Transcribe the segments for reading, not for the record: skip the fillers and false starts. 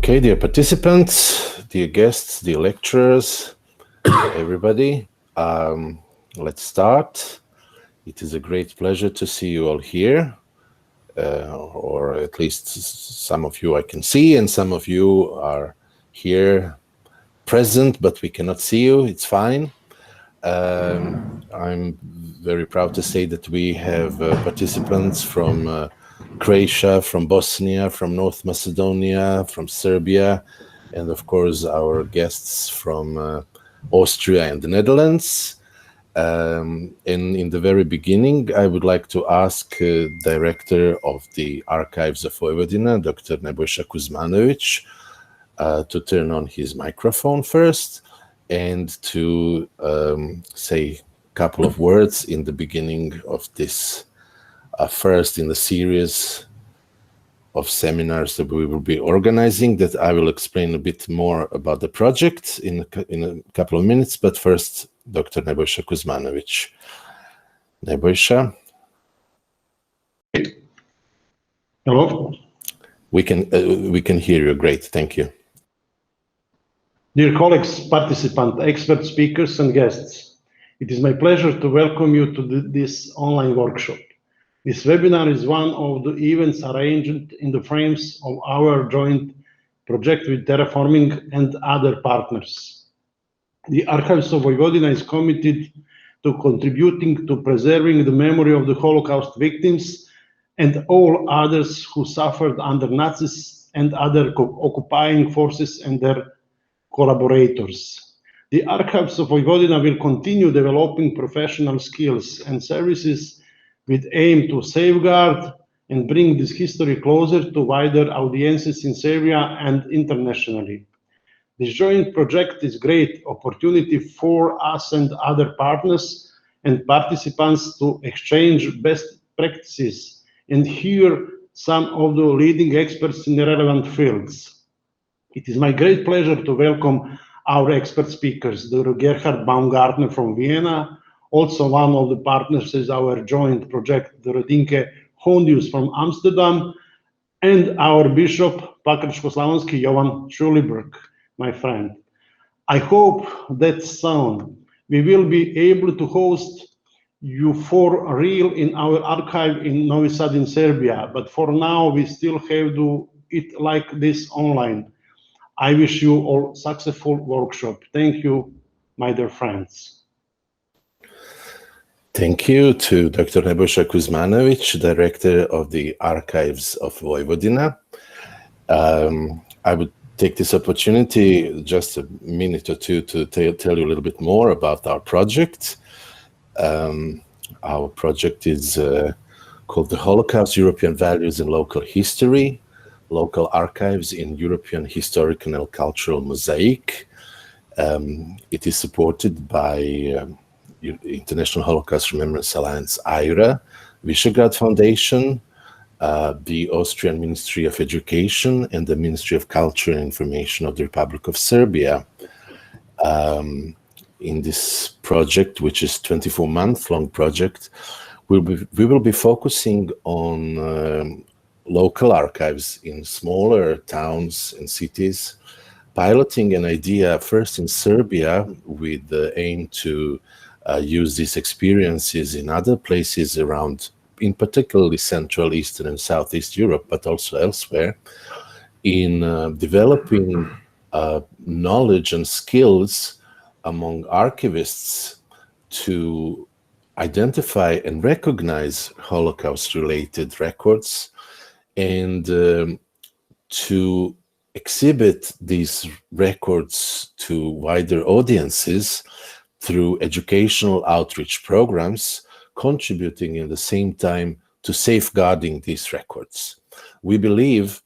Okay, dear participants, dear guests, dear lecturers, everybody, let's start. It is a great pleasure to see you all here, or at least some of you I can see, and some of you are here present, but we cannot see you. It's fine. I'm very proud to say that we have participants from Croatia, from Bosnia, from North Macedonia, from Serbia, and of course our guests from Austria and the Netherlands. And in the very beginning, I would like to ask Director of the Archives of Vojvodina, Dr. Nebojša Kuzmanović, to turn on his microphone first and to say a couple of words in the beginning of this first in the series of seminars that we will be organizing, that I will explain a bit more about the project in a couple of minutes, but first, Dr. Nebojša Kuzmanović. Nebojša? Hello? We can hear you, great, thank you. Dear colleagues, participants, experts, speakers, and guests, it is my pleasure to welcome you to this online workshop. This webinar is one of the events arranged in the frames of our joint project with Terraforming and other partners. The Archives of Vojvodina is committed to contributing to preserving the memory of the Holocaust victims and all others who suffered under Nazis and other occupying forces and their collaborators. The Archives of Vojvodina will continue developing professional skills and services with aim to safeguard and bring this history closer to wider audiences in Serbia and internationally. This joint project is a great opportunity for us and other partners and participants to exchange best practices and hear some of the leading experts in the relevant fields. It is my great pleasure to welcome our expert speakers, Dr. Gerhard Baumgartner from Vienna. Also, one of the partners is our joint project, Dr. Dinke Hondius from Amsterdam, and our Bishop, Pakrac Jovan Schuliberg, my friend. I hope that soon we will be able to host you for real in our archive in Novi Sad in Serbia, but for now we still have to it like this online. I wish you all successful workshop. Thank you, my dear friends. Thank you to Dr. Nebojša Kuzmanović, Director of the Archives of Vojvodina. I would take this opportunity, just a minute or two, to tell you a little bit more about our project. Our project is called the Holocaust, European Values and Local History, Local Archives in European Historical and Cultural Mosaic. It is supported by International Holocaust Remembrance Alliance, IRA, Visegrad Foundation, the Austrian Ministry of Education, and the Ministry of Culture and Information of the Republic of Serbia. In this project, which is 24-month-long project, we will be focusing on local archives in smaller towns and cities, piloting an idea first in Serbia with the aim to use these experiences in other places around, in particularly Central, Eastern, and Southeast Europe, but also elsewhere, in developing knowledge and skills among archivists to identify and recognize Holocaust-related records and to exhibit these records to wider audiences through educational outreach programs, contributing in the same time to safeguarding these records. We believe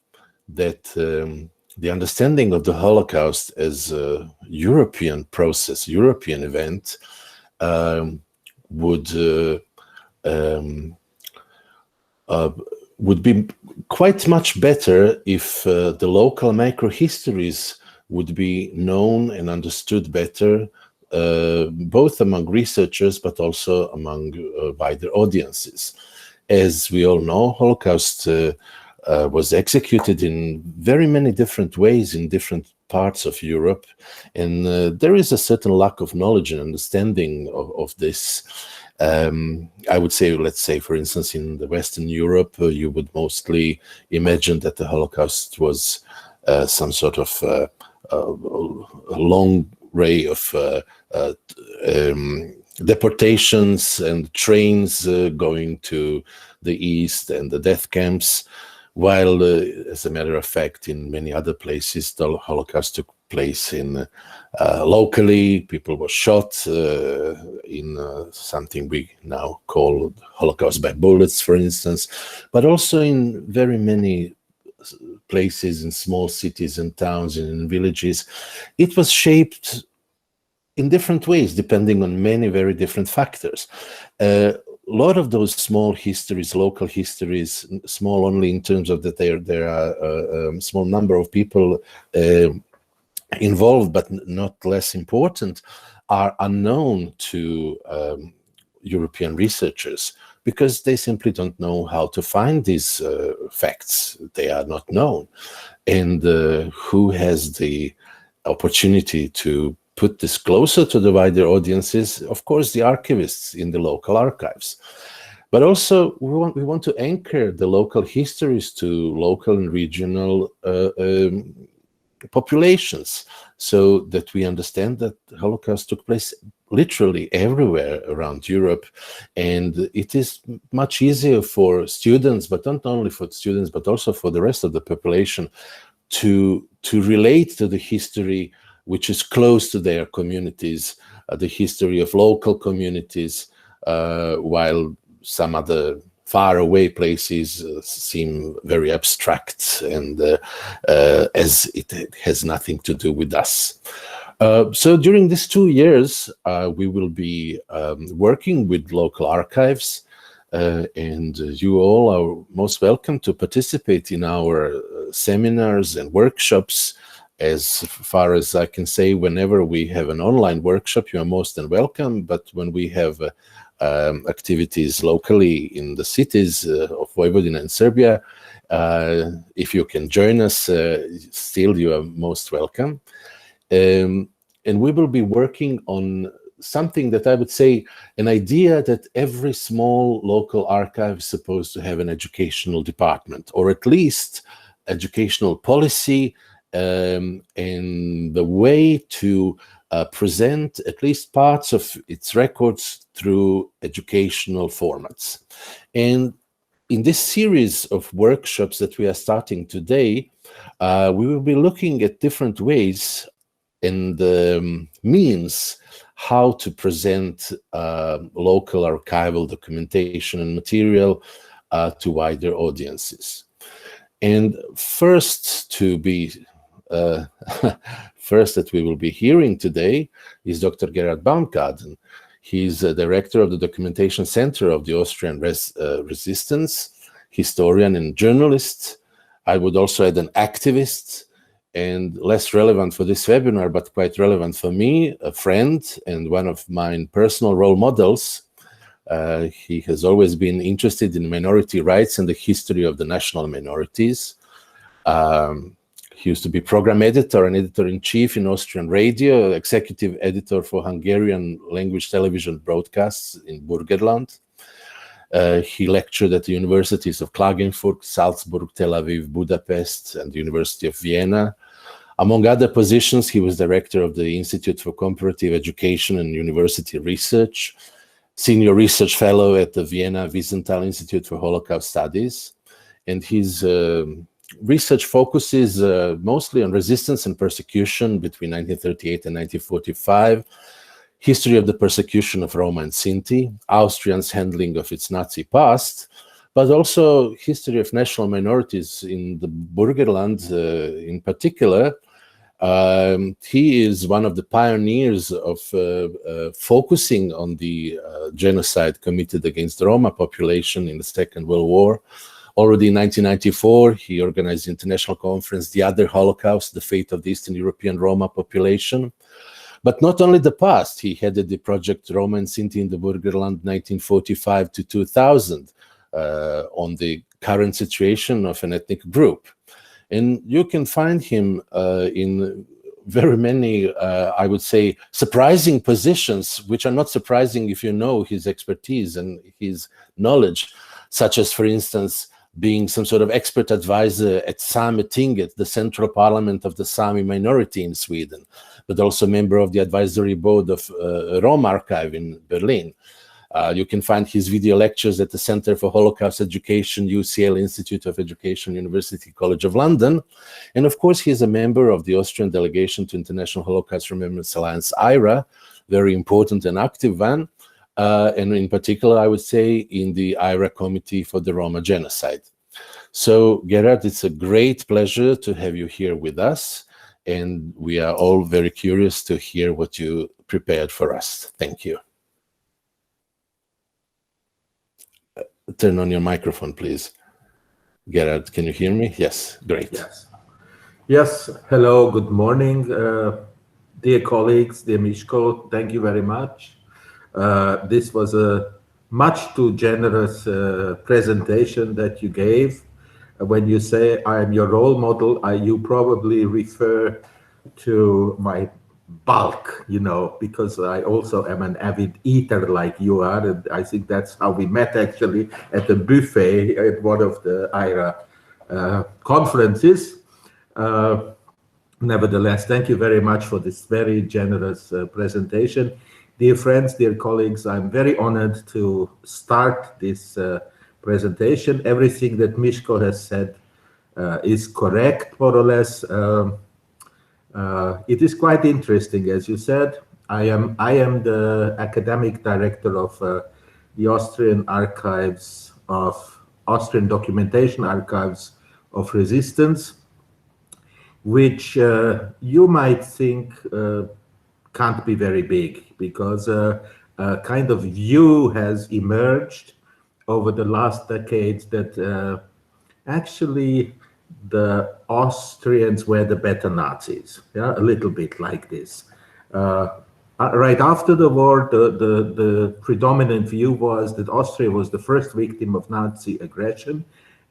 that the understanding of the Holocaust as a European process, European event, would be quite much better if the local microhistories would be known and understood better, both among researchers but also among wider audiences. As we all know, Holocaust was executed in very many different ways in different parts of Europe. And there is a certain lack of knowledge and understanding of this. I would say, let's say, for instance, in the Western Europe, you would mostly imagine that the Holocaust was some sort of a long array of deportations and trains going to the east and the death camps, while, as a matter of fact, in many other places, the Holocaust took place in locally. People were shot in something we now call Holocaust by bullets, for instance, but also in very many places in small cities and towns and in villages. It was shaped in different ways, depending on many very different factors. A lot of those small histories, local histories, small only in terms of that there are a small number of people involved, but not less important, are unknown to European researchers because they simply don't know how to find these facts. They are not known. And who has the opportunity to put this closer to the wider audiences? Of course, the archivists in the local archives. But also, we want to anchor the local histories to local and regional populations, so that we understand that the Holocaust took place literally everywhere around Europe. And it is much easier for students, but not only for students, but also for the rest of the population, to relate to the history which is close to their communities, the history of local communities, while some other faraway places seem very abstract and as it has nothing to do with us. So during these 2 years, we will be working with local archives, and you all are most welcome to participate in our seminars and workshops. As far as I can say, whenever we have an online workshop, you are most than welcome. But when we have activities locally in the cities of Vojvodina and Serbia, if you can join us, still you are most welcome. And we will be working on something that I would say, an idea that every small local archive is supposed to have an educational department, or at least educational policy, and the way to present at least parts of its records through educational formats. And in this series of workshops that we are starting today, we will be looking at different ways and means how to present local archival documentation and material to wider audiences. And first that we will be hearing today is Dr. Gerhard Baumgarten. He's a director of the Documentation Center of the Austrian Resistance, historian and journalist. I would also add an activist, and less relevant for this webinar, but quite relevant for me, a friend and one of my personal role models. He has always been interested in minority rights and the history of the national minorities. He used to be program editor and editor-in-chief in Austrian radio, executive editor for Hungarian language television broadcasts in Burgenland. He lectured at the universities of Klagenfurt, Salzburg, Tel Aviv, Budapest, and the University of Vienna. Among other positions, he was director of the Institute for Comparative Education and University Research, senior research fellow at the Vienna Wiesenthal Institute for Holocaust Studies, and his research focuses mostly on resistance and persecution between 1938 and 1945, history of the persecution of Roma and Sinti, Austrians' handling of its Nazi past, but also history of national minorities in the Burgenland in particular. He is one of the pioneers of focusing on the genocide committed against the Roma population in the Second World War. Already in 1994, he organized the international conference, The Other Holocaust, The Fate of the Eastern European Roma Population. But not only the past, he headed the project Roma and Sinti in the Burgenland 1945 to 2000 on the current situation of an ethnic group. And you can find him in very many, I would say, surprising positions, which are not surprising if you know his expertise and his knowledge, such as, for instance, being some sort of expert advisor at Sametinget, the central parliament of the Sami minority in Sweden, but also member of the advisory board of Roma Archive in Berlin. You can find his video lectures at the Center for Holocaust Education, UCL Institute of Education, University College of London. And of course, he is a member of the Austrian delegation to International Holocaust Remembrance Alliance, IRA, very important and active one. And in particular, I would say, in the IRA Committee for the Roma Genocide. So, Gerhard, it's a great pleasure to have you here with us. And we are all very curious to hear what you prepared for us. Thank you. Turn on your microphone, please. Gerhard, can you hear me? Yes, great. Yes, hello, good morning. Dear colleagues, dear Miško, thank you very much. This was a much too generous presentation that you gave. When you say I am your role model, you probably refer to my bulk, you know, because I also am an avid eater like you are, and I think that's how we met actually at the buffet at one of the IRA conferences. Nevertheless, thank you very much for this very generous presentation. Dear friends, dear colleagues, I'm very honored to start this presentation. Everything that Miško has said is correct, more or less. It is quite interesting, as you said. I am the academic director of the Austrian archives of Austrian documentation archives of resistance, which you might think can't be very big, because a kind of view has emerged over the last decades that actually the Austrians were the better Nazis, yeah, a little bit like this. Right after the war, the predominant view was that Austria was the first victim of Nazi aggression,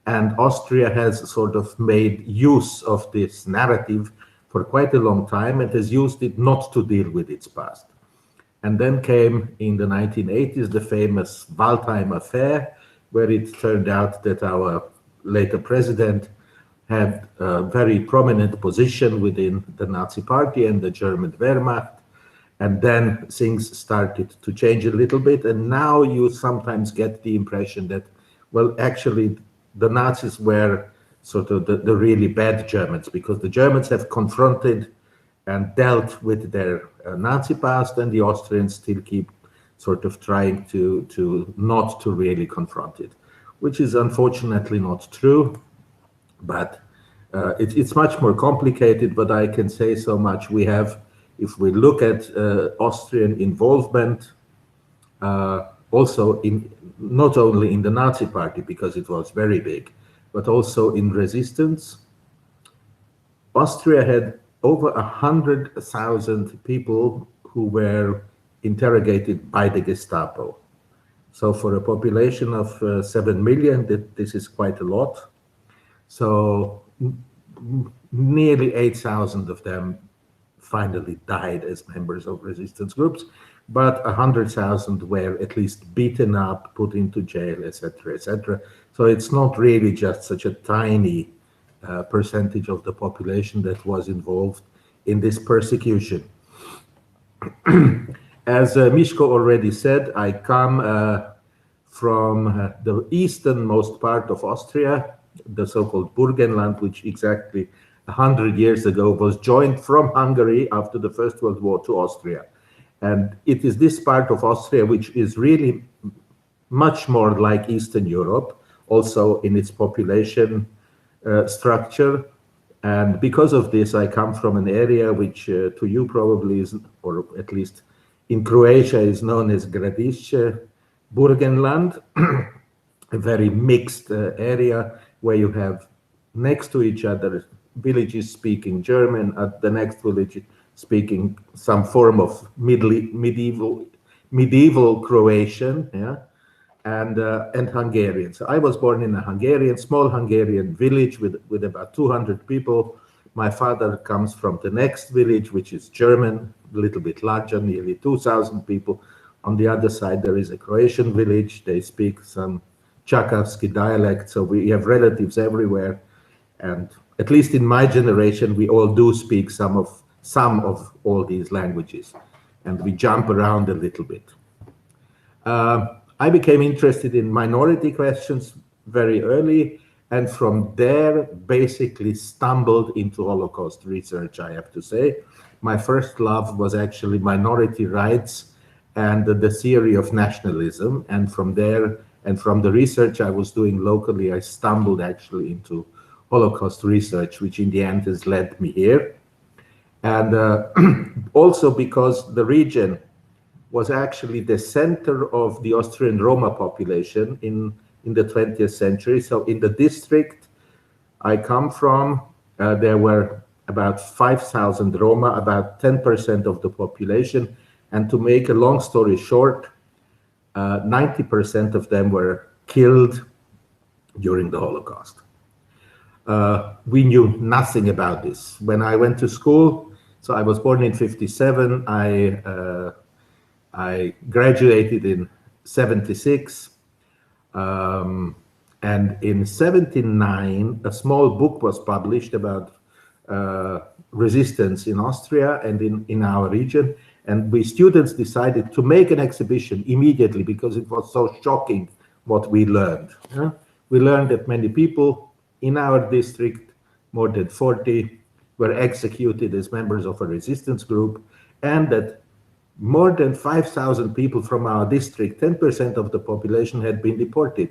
and Austria has sort of made use of this narrative for quite a long time and has used it not to deal with its past. And then came in the 1980s the famous Waldheim affair, where it turned out that our later president had a very prominent position within the Nazi party and the German Wehrmacht. And then things started to change a little bit. And now you sometimes get the impression that, well, actually, the Nazis were sort of the really bad Germans, because the Germans have confronted and dealt with their Nazi past, and the Austrians still keep sort of trying to not to really confront it, which is unfortunately not true. But it's much more complicated, but I can say so much. We have, if we look at Austrian involvement, also in not only in the Nazi party, because it was very big, but also in resistance. Austria had over 100,000 people who were interrogated by the Gestapo. So for a population of 7 million, this is quite a lot. So nearly 8,000 of them finally died as members of resistance groups, but 100,000 were at least beaten up, put into jail, etc., etc. So it's not really just such a tiny percentage of the population that was involved in this persecution. As Miško already said, I come from the easternmost part of Austria, the so-called Burgenland, which exactly 100 years ago was joined from Hungary after the First World War to Austria. And it is this part of Austria which is really much more like Eastern Europe, also in its population structure. And because of this, I come from an area which to you probably is, or at least in Croatia, is known as Gradišće, Burgenland, a very mixed area where you have next to each other villages speaking German, at the next village speaking some form of medieval Croatian, yeah, and Hungarian. So I was born in a small Hungarian village with about 200 people. My father comes from the next village, which is German, a little bit larger, nearly 2,000 people. On the other side, there is a Croatian village. They speak some Čakavski dialect, so we have relatives everywhere. And at least in my generation, we all do speak some of all these languages, and we jump around a little bit. I became interested in minority questions very early, and from there basically stumbled into Holocaust research, I have to say. My first love was actually minority rights and the theory of nationalism, and from there, and from the research I was doing locally, I stumbled actually into Holocaust research, which in the end has led me here. And also because the region was actually the center of the Austrian Roma population in the 20th century. So in the district I come from, there were about 5,000 Roma, about 10% of the population. And to make a long story short, 90% of them were killed during the Holocaust. We knew nothing about this. When I went to school, so I was born in 57, I graduated in 76, and in 79, a small book was published about resistance in Austria and in our region. And we students decided to make an exhibition immediately because it was so shocking what we learned. We learned that many people in our district, more than 40, were executed as members of a resistance group, and that more than 5,000 people from our district, 10% of the population, had been deported.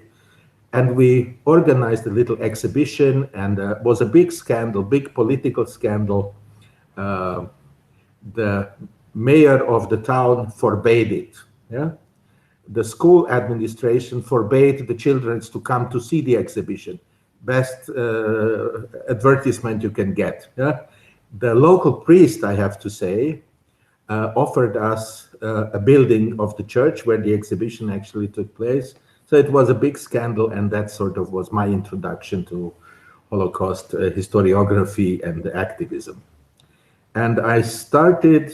And we organized a little exhibition, and it was a big scandal, big political scandal. The mayor of the town forbade it. The school administration forbade the children to come to see the exhibition. Best advertisement you can get. The local priest, I have to say, offered us a building of the church where the exhibition actually took place. So it was a big scandal, and that sort of was my introduction to Holocaust historiography and activism. And I started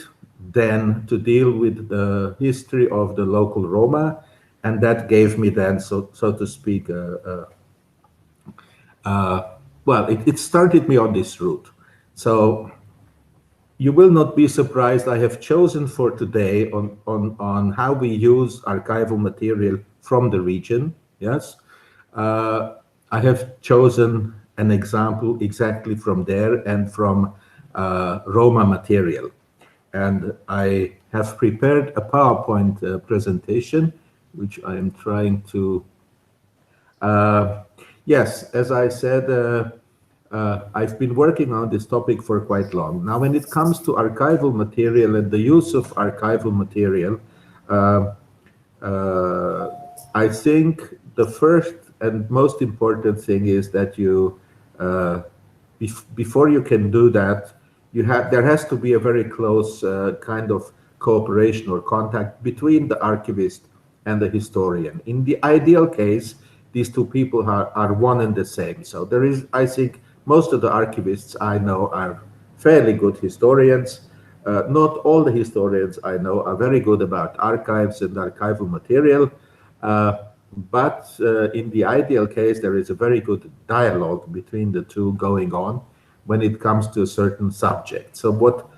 then to deal with the history of the local Roma, and that gave me then, so to speak, well, it started me on this route. So you will not be surprised, I have chosen for today on how we use archival material from the region. Yes, I have chosen an example exactly from there and from Roma material. And I have prepared a PowerPoint presentation, which I am trying to, yes, as I said, I've been working on this topic for quite long. Now, when it comes to archival material and the use of archival material, I think the first and most important thing is that you, before you can do that, there has to be a very close kind of cooperation or contact between the archivist and the historian. In the ideal case, these two people are one and the same. So there is, I think, most of the archivists I know are fairly good historians. Not all the historians I know are very good about archives and archival material, but in the ideal case, there is a very good dialogue between the two going on when it comes to a certain subject. So what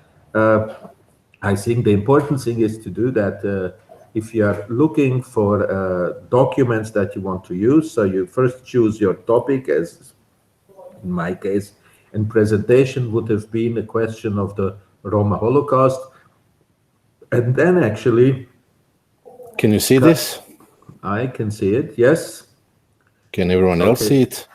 I think the important thing is to do that if you are looking for documents that you want to use, so you first choose your topic, as in my case, and presentation would have been a question of the Roma Holocaust. And then actually... Can you see this? I can see it, yes. Can everyone else see it?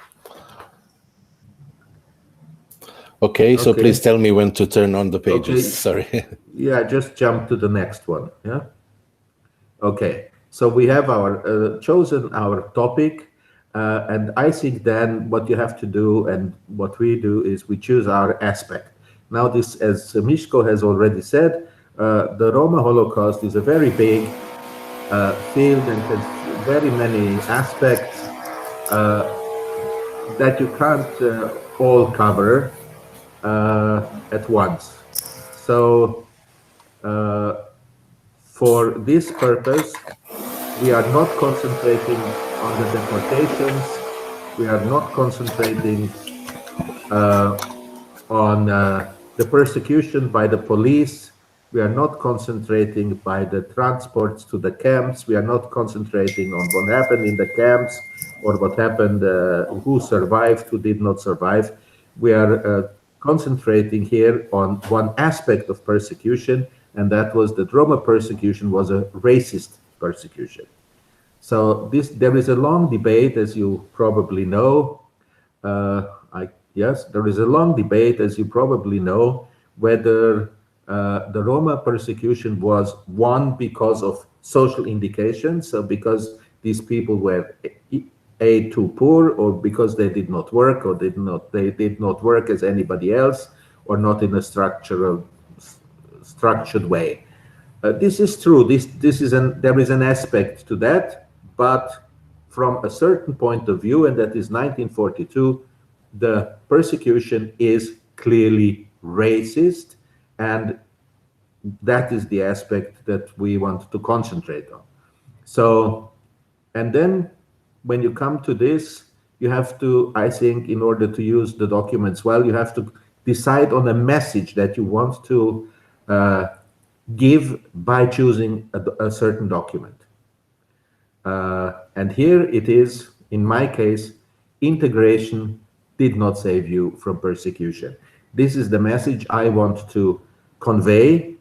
Okay, so please tell me when to turn on the pages. Sorry. Yeah, just jump to the next one. Yeah. Okay, so we have our chosen our topic, and I think then what you have to do and what we do is we choose our aspect. Now this, as Miško has already said, the Roma Holocaust is a very big field and has very many aspects that you can't all cover at once. So for this purpose, we are not concentrating on the deportations, we are not concentrating on the persecution by the police, we are not concentrating by the transports to the camps, we are not concentrating on what happened in the camps or what happened, who survived, who did not survive. We are concentrating here on one aspect of persecution, and that was that Roma persecution was a racist persecution. So there is a long debate, as you probably know. Yes, there is a long debate, as you probably know, whether the Roma persecution was one because of social indications, so because these people were too poor, or because they did not work, or they did not work as anybody else, or not in a structured way. This is true. There is an aspect to that, but from a certain point of view, and that is 1942, the persecution is clearly racist, and that is the aspect that we want to concentrate on. So, and then when you come to this, you have to, I think, in order to use the documents well, you have to decide on a message that you want to give by choosing a certain document. And here it is, in my case, integration did not save you from persecution. This is the message I want to convey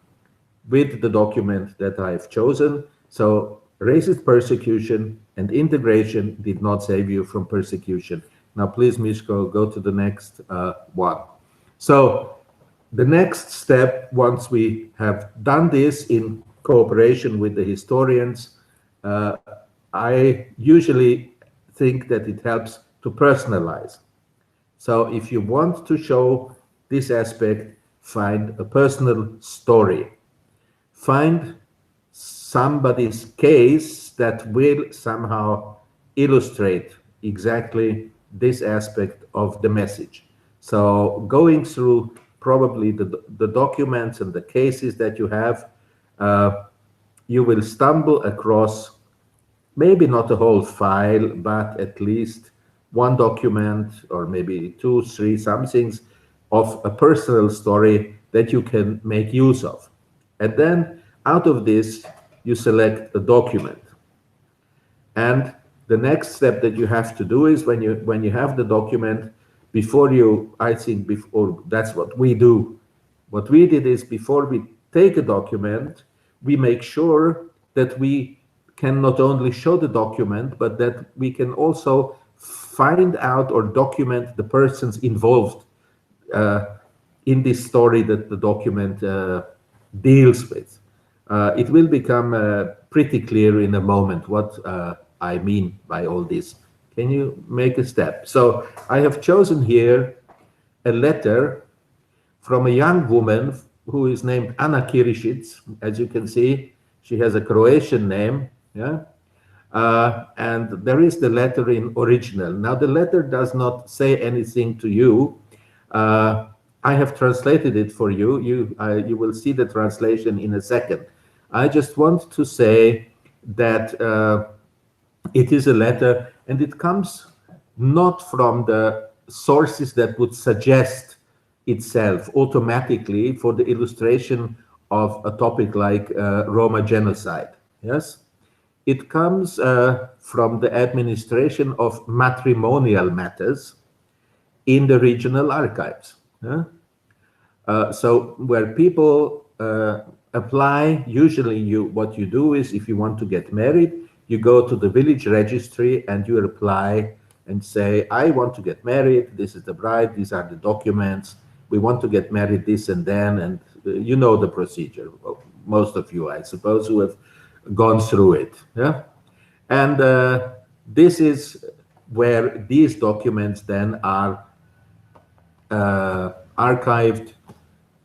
with the document that I've chosen. So racist persecution and integration did not save you from persecution. Now, please, Mishko, go to the next one. So the next step, once we have done this in cooperation with the historians, I usually think that it helps to personalize. So if you want to show this aspect, find a personal story. Find somebody's case that will somehow illustrate exactly this aspect of the message. So going through probably the documents and the cases that you have, you will stumble across maybe not a whole file, but at least one document or maybe 2, 3 somethings of a personal story that you can make use of. And then out of this, you select a document. And the next step that you have to do is when you have the document, before you, I think, before, that's what we do. What we did is before we take a document, we make sure that we can not only show the document, but that we can also find out or document the persons involved in this story that the document deals with. It will become pretty clear in a moment what I mean by all this. Can you make a step? So I have chosen here a letter from a young woman who is named Anna Kiricic. As you can see, she has a Croatian name, yeah? And there is the letter in original. Now the letter does not say anything to you. I have translated it for you. You will see the translation in a second. I just want to say that it is a letter, and it comes not from the sources that would suggest itself automatically for the illustration of a topic like Roma genocide. Yes, it comes from the administration of matrimonial matters in the regional archives. So where people apply, usually what you do is, if you want to get married, you go to the village registry and you apply and say, I want to get married, this is the bride, these are the documents, we want to get married this and then, and you know the procedure. Well, most of you, I suppose, who have gone through it. Yeah, and this is where these documents then are archived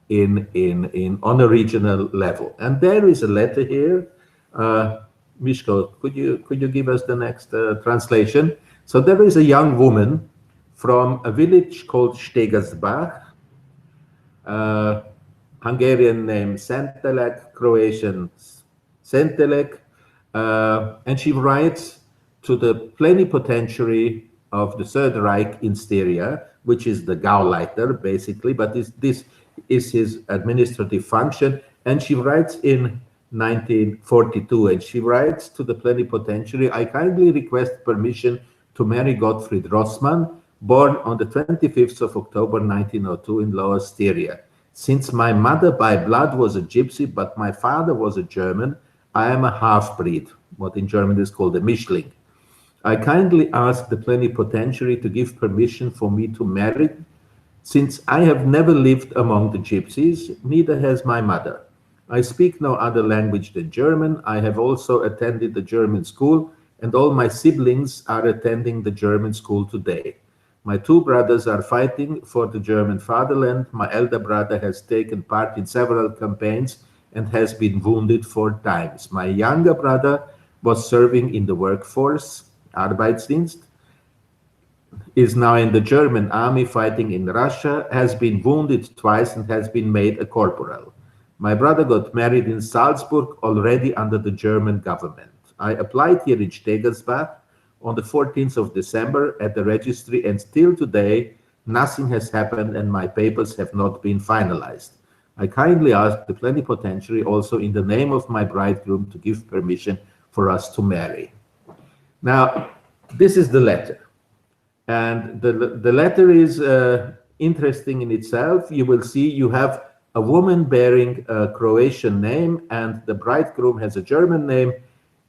on a regional level. And there is a letter here Mishko, could you give us the next translation? So there is a young woman from a village called Stegersbach, Hungarian name Sentelek, Croatian Sentelek, and she writes to the plenipotentiary of the Third Reich in Styria, which is the Gauleiter, basically, but this is his administrative function. And she writes in 1942, and she writes to the plenipotentiary, I kindly request permission to marry Gottfried Rossmann, born on the 25th of October 1902 in Lower Styria. Since my mother by blood was a gypsy, but my father was a German, I am a half-breed, what in German is called a Mischling. I kindly ask the plenipotentiary to give permission for me to marry, since I have never lived among the gypsies, neither has my mother. I speak no other language than German. I have also attended the German school, and all my siblings are attending the German school today. My two brothers are fighting for the German fatherland. My elder brother has taken part in several campaigns and has been wounded 4 times. My younger brother was serving in the workforce, Arbeitsdienst, is now in the German army fighting in Russia, has been wounded twice and has been made a corporal. My brother got married in Salzburg already under the German government. I applied here in Stegersbach on the 14th of December at the registry, and still today nothing has happened and my papers have not been finalized. I kindly ask the plenipotentiary also in the name of my bridegroom to give permission for us to marry. Now, this is the letter. And the letter is interesting in itself. You will see you have a woman bearing a Croatian name and the bridegroom has a German name,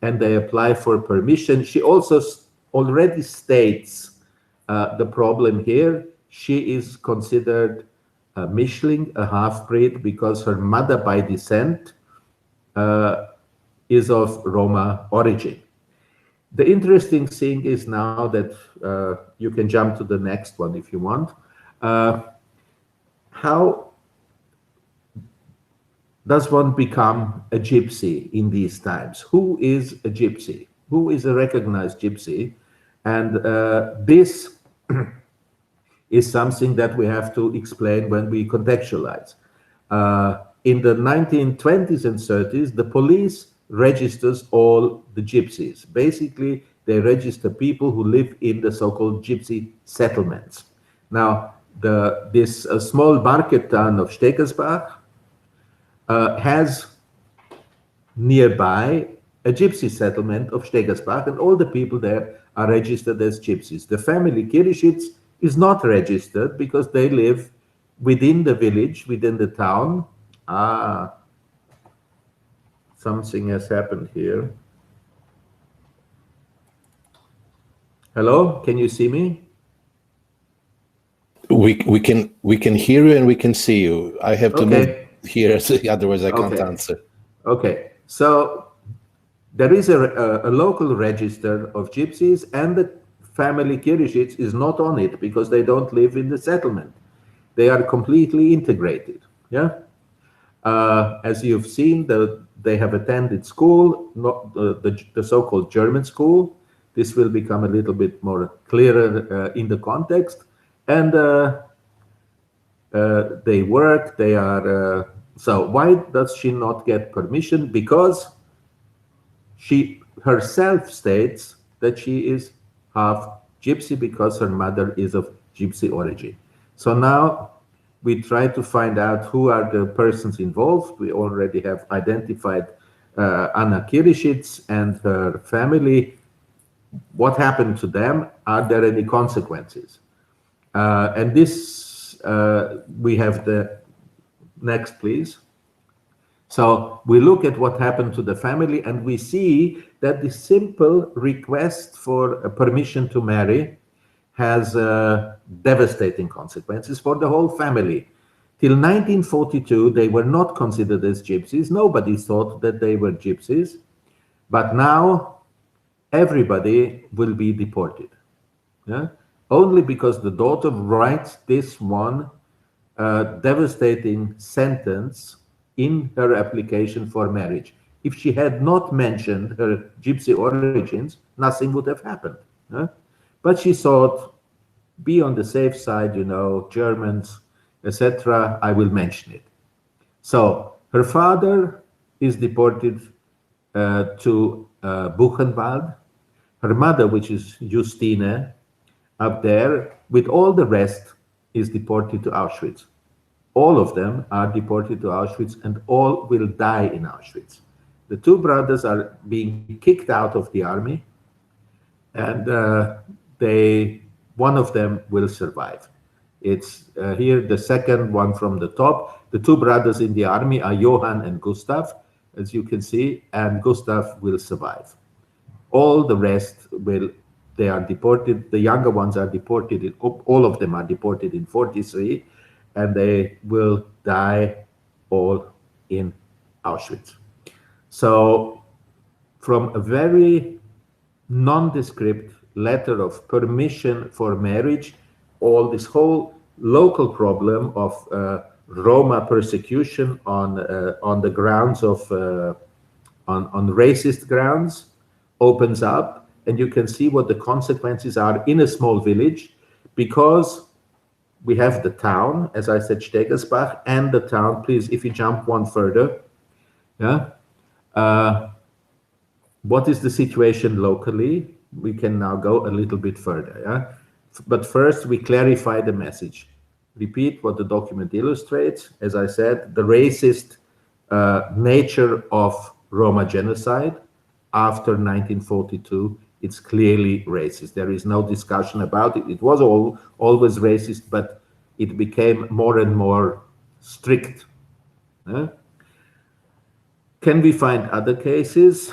and they apply for permission. She also already states the problem here. She is considered a Mischling, a half-breed, because her mother by descent is of Roma origin. The interesting thing is now that you can jump to the next one if you want. How does one become a gypsy in these times? Who is a gypsy? Who is a recognized gypsy? And this is something that we have to explain when we contextualize. In the 1920s and 30s, the police registers all the gypsies. Basically, they register people who live in the so-called gypsy settlements. Now, this small market town of Stegersbach has nearby a gypsy settlement of Stegersbach, and all the people there are registered as gypsies. The family Kirischitz is not registered because they live within the village, within the town. Something has happened here. Hello, can you see me? We can hear you and we can see you. I have to move here, otherwise I can't answer. Okay, so there is a local register of gypsies, and the family Kirischitz is not on it because they don't live in the settlement. They are completely integrated. Yeah. As you've seen, they have attended school, not the so-called German school. This will become a little bit more clearer in the context. And they work, they are... so why does she not get permission? Because she herself states that she is half gypsy because her mother is of gypsy origin. So now we try to find out who are the persons involved. We already have identified Anna Kirischitz and her family. What happened to them? Are there any consequences? And this, we have the next, please. So we look at what happened to the family, and we see that the simple request for a permission to marry has devastating consequences for the whole family. Till 1942, they were not considered as gypsies. Nobody thought that they were gypsies. But now everybody will be deported. Yeah? Only because the daughter writes this one devastating sentence in her application for marriage. if she had not mentioned her gypsy origins, nothing would have happened. But she thought, be on the safe side, you know, Germans, etc. I will mention it. So her father is deported to Buchenwald. Her mother, which is Justine, up there, with all the rest, is deported to Auschwitz. All of them are deported to Auschwitz, and all will die in Auschwitz. The two brothers are being kicked out of the army, and one of them will survive. It's here the second one from the top. The two brothers in the army are Johann and Gustav, as you can see, and Gustav will survive. All the rest they are deported. The younger ones are deported. All of them are deported in 43, and they will die all in Auschwitz. So from a very nondescript letter of permission for marriage, this whole local problem of Roma persecution on the grounds of on racist grounds opens up, and you can see what the consequences are in a small village, because we have the town, as I said, Stegersbach, and the town. Please, if you jump one further, yeah. What is the situation locally? We can now go a little bit further, yeah. But first, we clarify the message. Repeat what the document illustrates. As I said, the racist nature of Roma genocide after 1942, it's clearly racist. There is no discussion about it. It was always racist, but it became more and more strict. Can we find other cases?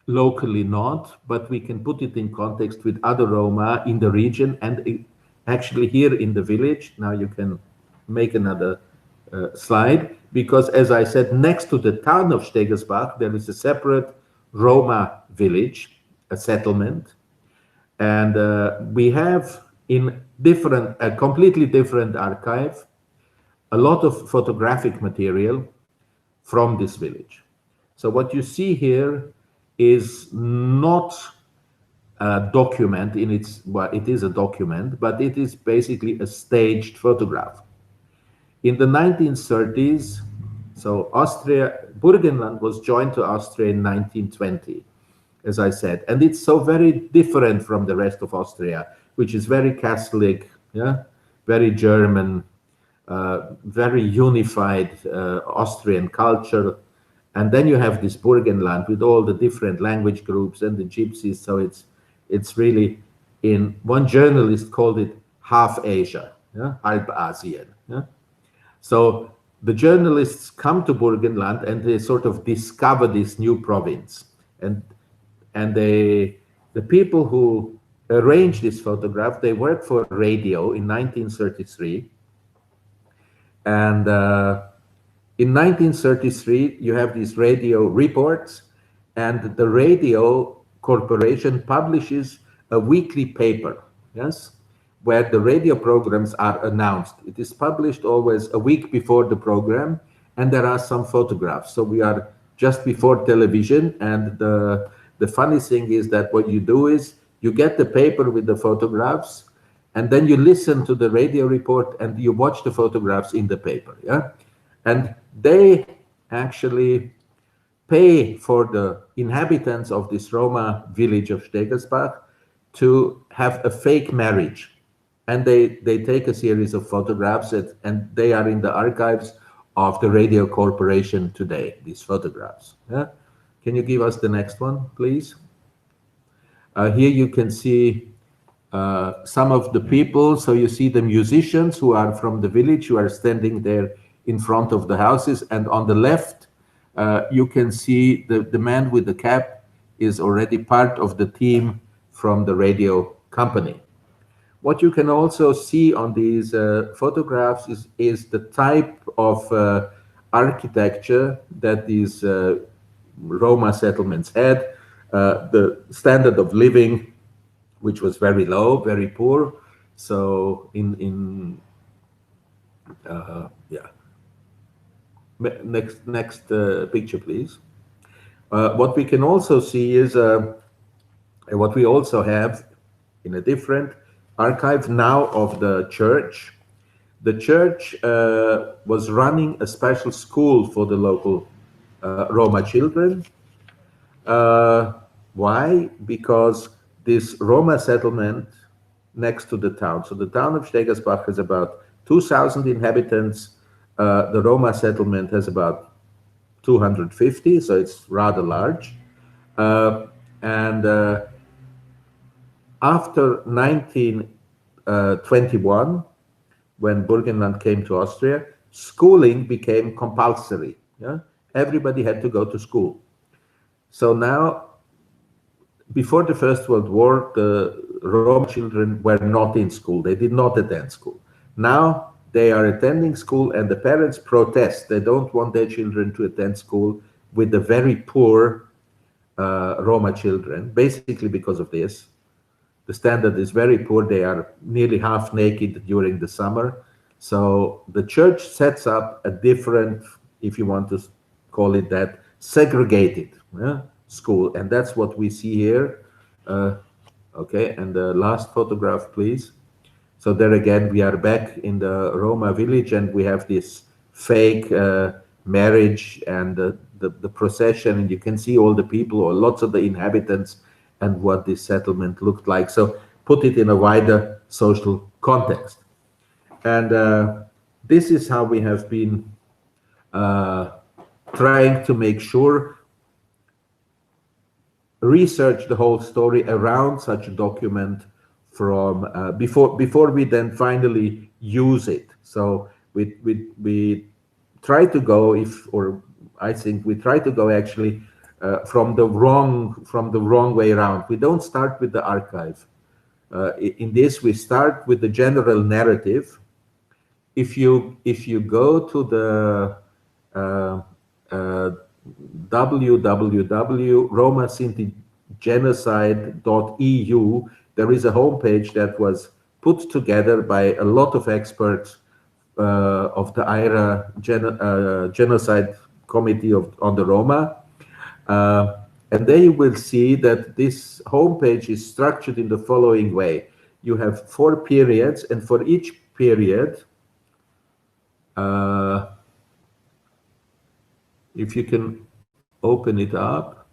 Locally not, but we can put it in context with other Roma in the region and actually here in the village. Now you can make another slide, because as I said, next to the town of Stegersbach, there is a separate Roma village, a settlement, and we have in a completely different archive, a lot of photographic material from this village. So what you see here is not a document in its, well, it is a document, but it is basically a staged photograph. In the 1930s, so Burgenland was joined to Austria in 1920, as I said, and it's so very different from the rest of Austria, which is very Catholic, yeah, very German, very unified Austrian culture. And then you have this Burgenland with all the different language groups and the gypsies. So it's really, one journalist called it half Asia, yeah? Halb Asien. Yeah? So the journalists come to Burgenland and they sort of discover this new province. And the people who arranged this photograph, they worked for radio in 1933. And in 1933, you have these radio reports, and the radio corporation publishes a weekly paper, yes, where the radio programs are announced. It is published always a week before the program, and there are some photographs. So we are just before television, and the funny thing is that what you do is you get the paper with the photographs, and then you listen to the radio report, and you watch the photographs in the paper, yeah? And they actually pay for the inhabitants of this Roma village of Stegersbach to have a fake marriage. And they take a series of photographs, and they are in the archives of the radio corporation today, these photographs. Yeah? Can you give us the next one, please? Here you can see some of the people. So you see the musicians who are from the village, who are standing there in front of the houses, and on the left you can see the man with the cap is already part of the team from the radio company. What you can also see on these photographs is the type of architecture that these Roma settlements had, the standard of living, which was very low, very poor. So yeah. Next picture, please. What we can also see is what we also have in a different archive now of the church. The church was running a special school for the local Roma children. Why? Because this Roma settlement next to the town. So the town of Stegersbach has about 2,000 inhabitants. The Roma settlement has about 250, so it's rather large. And after 1921, when Burgenland came to Austria, schooling became compulsory. Yeah? Everybody had to go to school. So now, before the First World War, the Roma children were not in school. They did not attend school. Now they are attending school, and the parents protest. They don't want their children to attend school with the very poor Roma children, basically because of this. The standard is very poor. They are nearly half naked during the summer. So the church sets up a different, if you want to call it that, segregated school. And that's what we see here. Okay, and the last photograph, please. So there again, we are back in the Roma village, and we have this fake marriage and the procession, and you can see all the people or lots of the inhabitants and what this settlement looked like. So put it in a wider social context. And this is how we have been trying to make sure, research the whole story around such a document from before we then finally use it. So we try to go, I think we try to go actually from the wrong way around. We don't start with the archive. In this, we start with the general narrative. If you go to the www.romasintigenocide.eu, there is a homepage that was put together by a lot of experts of the IRA Genocide Committee on the Roma. And there you will see that this homepage is structured in the following way. You have 4 periods, and for each period, if you can open it up.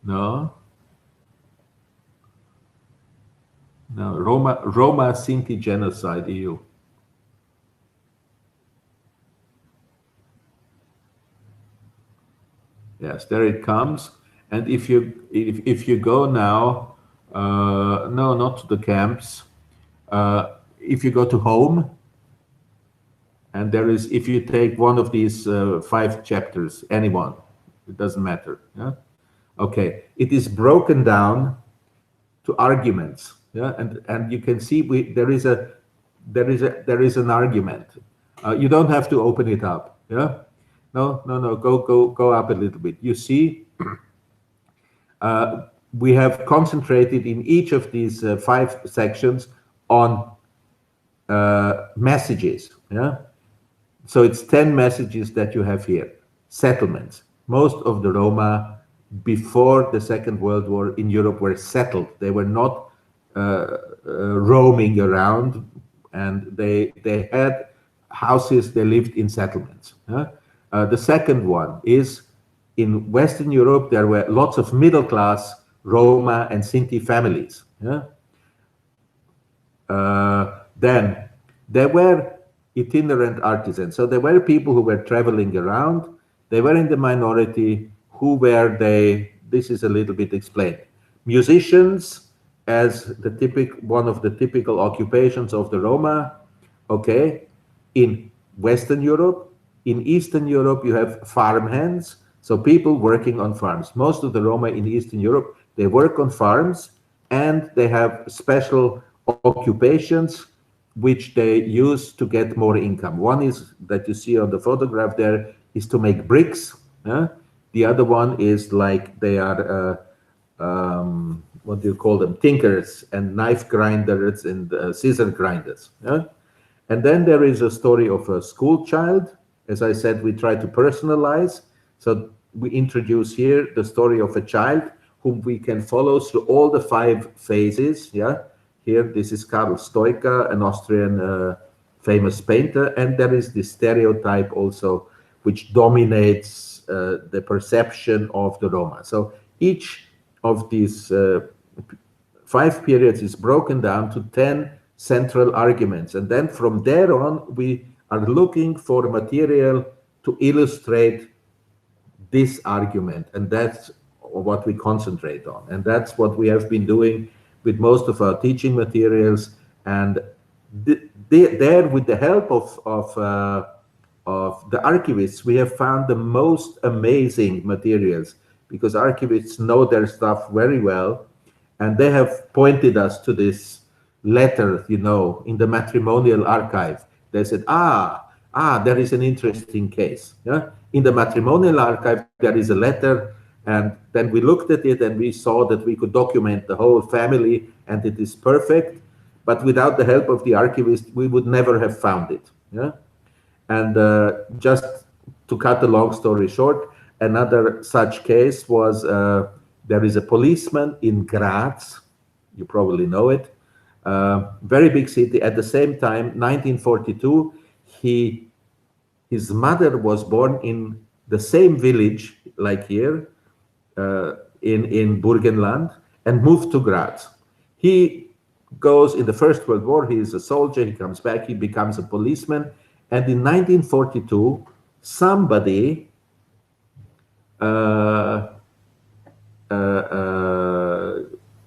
No. No, Roma Sinti Genocide EU. Yes, there it comes. And if you go now, no, not to the camps. If you go to home, and there is, if you take one of these 5 chapters, anyone, it doesn't matter. Yeah. Okay, it is broken down to arguments. Yeah, and you can see there is an argument. You don't have to open it up. Yeah. No. Go up a little bit. You see, we have concentrated in each of these 5 sections on messages. Yeah. So it's 10 messages that you have here. Settlements. Most of the Roma before the Second World War in Europe were settled. They were not roaming around, and they had houses. They lived in settlements. The second one is, in Western Europe, there were lots of middle-class Roma and Sinti families. Then there were itinerant artisans. So there were people who were traveling around. They were in the minority. Who were they? This is a little bit explained. Musicians, as one of the typical occupations of the Roma. Okay, in Western Europe. In Eastern Europe, you have farmhands, so people working on farms. Most of the Roma in Eastern Europe, they work on farms, and they have special occupations which they use to get more income. One is, that you see on the photograph there, is to make bricks. The other one is like they are what do you call them, tinkers and knife grinders and scissor grinders. Yeah? And then there is a story of a school child. As I said, we try to personalize. So we introduce here the story of a child whom we can follow through all the 5 phases. Yeah, here this is Karl Stoika, an Austrian famous painter, and there is this stereotype also which dominates the perception of the Roma. So each of these 5 periods is broken down to 10 central arguments, and then from there on we are looking for material to illustrate this argument, and that's what we concentrate on, and that's what we have been doing with most of our teaching materials. And there, with the help of the archivists, we have found the most amazing materials, because archivists know their stuff very well, and they have pointed us to this letter, you know, in the matrimonial archive. They said, there is an interesting case. Yeah, in the matrimonial archive there is a letter, and then we looked at it and we saw that we could document the whole family, and it is perfect. But without the help of the archivist, we would never have found it. Yeah, and just to cut a long story short, another such case was there is a policeman in Graz. You probably know it. Very big city. At the same time, 1942, his mother was born in the same village like here in Burgenland, and moved to Graz. He goes in the First World War. He is a soldier. He comes back. He becomes a policeman. And in 1942, somebody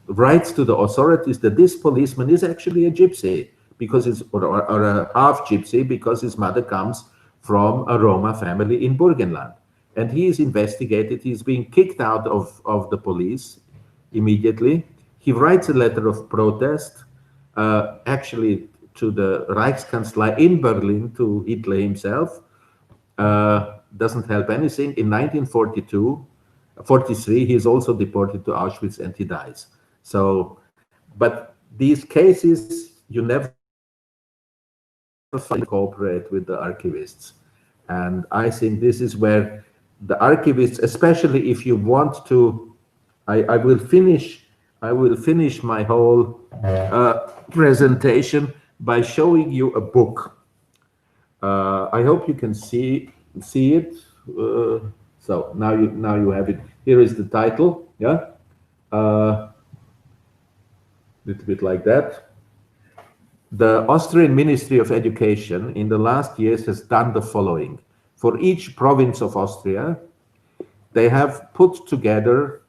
writes to the authorities that this policeman is actually a gypsy, because or a half gypsy, because his mother comes from a Roma family in Burgenland. And he is investigated. He's being kicked out of the police immediately. He writes a letter of protest, actually to the Reichskanzlei in Berlin, to Hitler himself. Doesn't help anything. In 1943, he is also deported to Auschwitz, and he dies. So, but these cases, you never cooperate with the archivists. And I think this is where the archivists, especially if you want to, I will finish my whole presentation by showing you a book. I hope you can see it. So now you have it. Here is the title. Yeah, little bit like that. The Austrian Ministry of Education in the last years has done the following. For each province of Austria, they have put together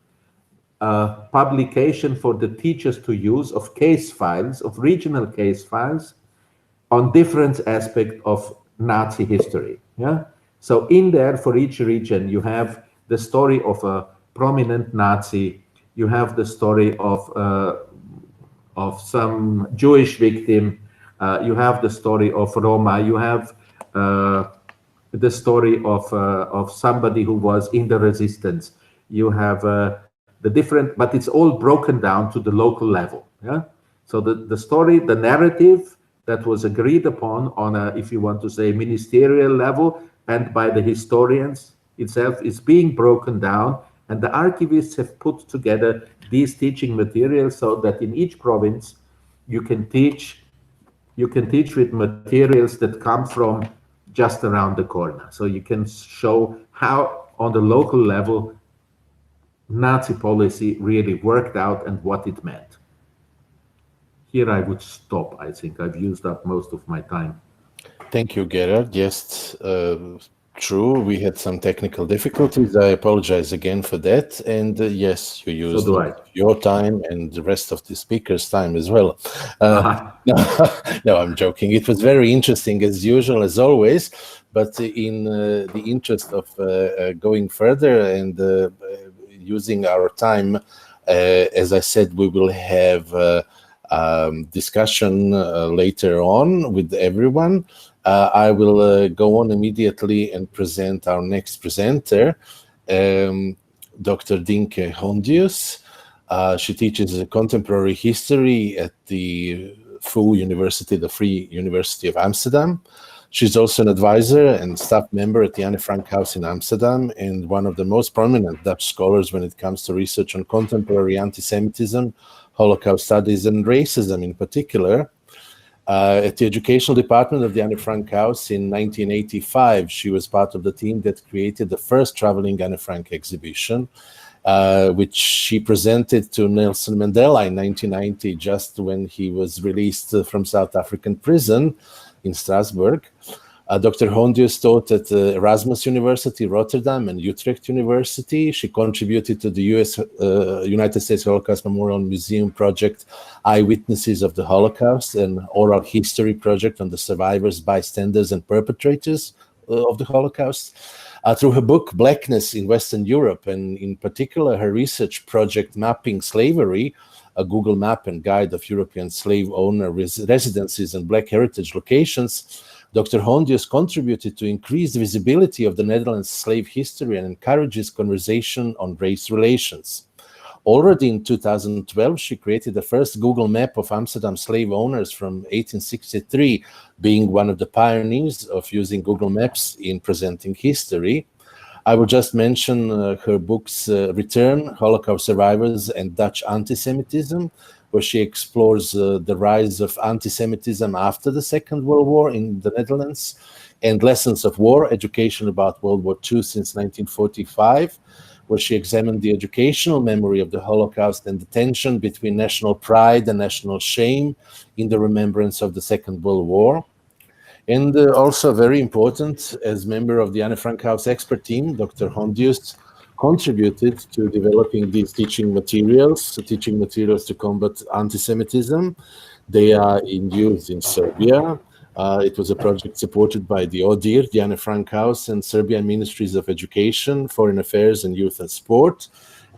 a publication for the teachers to use of case files, of regional case files, on different aspects of Nazi history. Yeah. So in there, for each region, you have the story of a prominent Nazi. You have the story of some Jewish victim. You have the story of Roma. You have the story of somebody who was in the resistance. You have the different, but it's all broken down to the local level. Yeah. So the story, the narrative that was agreed upon on a, if you want to say, ministerial level and by the historians itself, is being broken down, and the archivists have put together these teaching materials so that in each province you can teach with materials that come from just around the corner. So you can show how on the local level Nazi policy really worked out and what it meant. Here I would stop. I think I've used up most of my time. Thank you, Gerard. Yes, true. We had some technical difficulties. I apologize again for that. And yes, you used your time and the rest of the speakers' time as well. No, I'm joking. It was very interesting as usual, as always. But in the interest of going further and using our time, as I said, we will have discussion later on with everyone. I will go on immediately and present our next presenter, Dr. Dinke Hondius. She teaches contemporary history at the Free University of Amsterdam. She's also an advisor and staff member at the Anne Frank House in Amsterdam, and one of the most prominent Dutch scholars when it comes to research on contemporary anti-Semitism, Holocaust studies, and racism in particular. At the educational department of the Anne Frank House in 1985, she was part of the team that created the first traveling Anne Frank exhibition, which she presented to Nelson Mandela in 1990, just when he was released from South African prison in Strasbourg. Dr. Hondius taught at Erasmus University, Rotterdam, and Utrecht University. She contributed to the United States Holocaust Memorial Museum project, Eyewitnesses of the Holocaust, an oral history project on the survivors, bystanders, and perpetrators of the Holocaust. Through her book, Blackness in Western Europe, and in particular her research project, Mapping Slavery, a Google map and guide of European slave owner residences and Black heritage locations, Dr. Hondius contributed to increase the visibility of the Netherlands' slave history and encourages conversation on race relations. Already in 2012, she created the first Google map of Amsterdam slave owners from 1863, being one of the pioneers of using Google Maps in presenting history. I will just mention her books, Return, Holocaust Survivors and Dutch Anti-Semitism, where she explores the rise of anti-Semitism after the Second World War in the Netherlands, and Lessons of War, Education about World War II since 1945, where she examined the educational memory of the Holocaust and the tension between national pride and national shame in the remembrance of the Second World War. And also very important, as member of the Anne Frank House expert team, Dr. Hondius contributed to developing these teaching materials to combat anti-Semitism. They are in use in Serbia. It was a project supported by the ODIHR, the Anne Frank House, and Serbian Ministries of Education, Foreign Affairs, and Youth and Sport.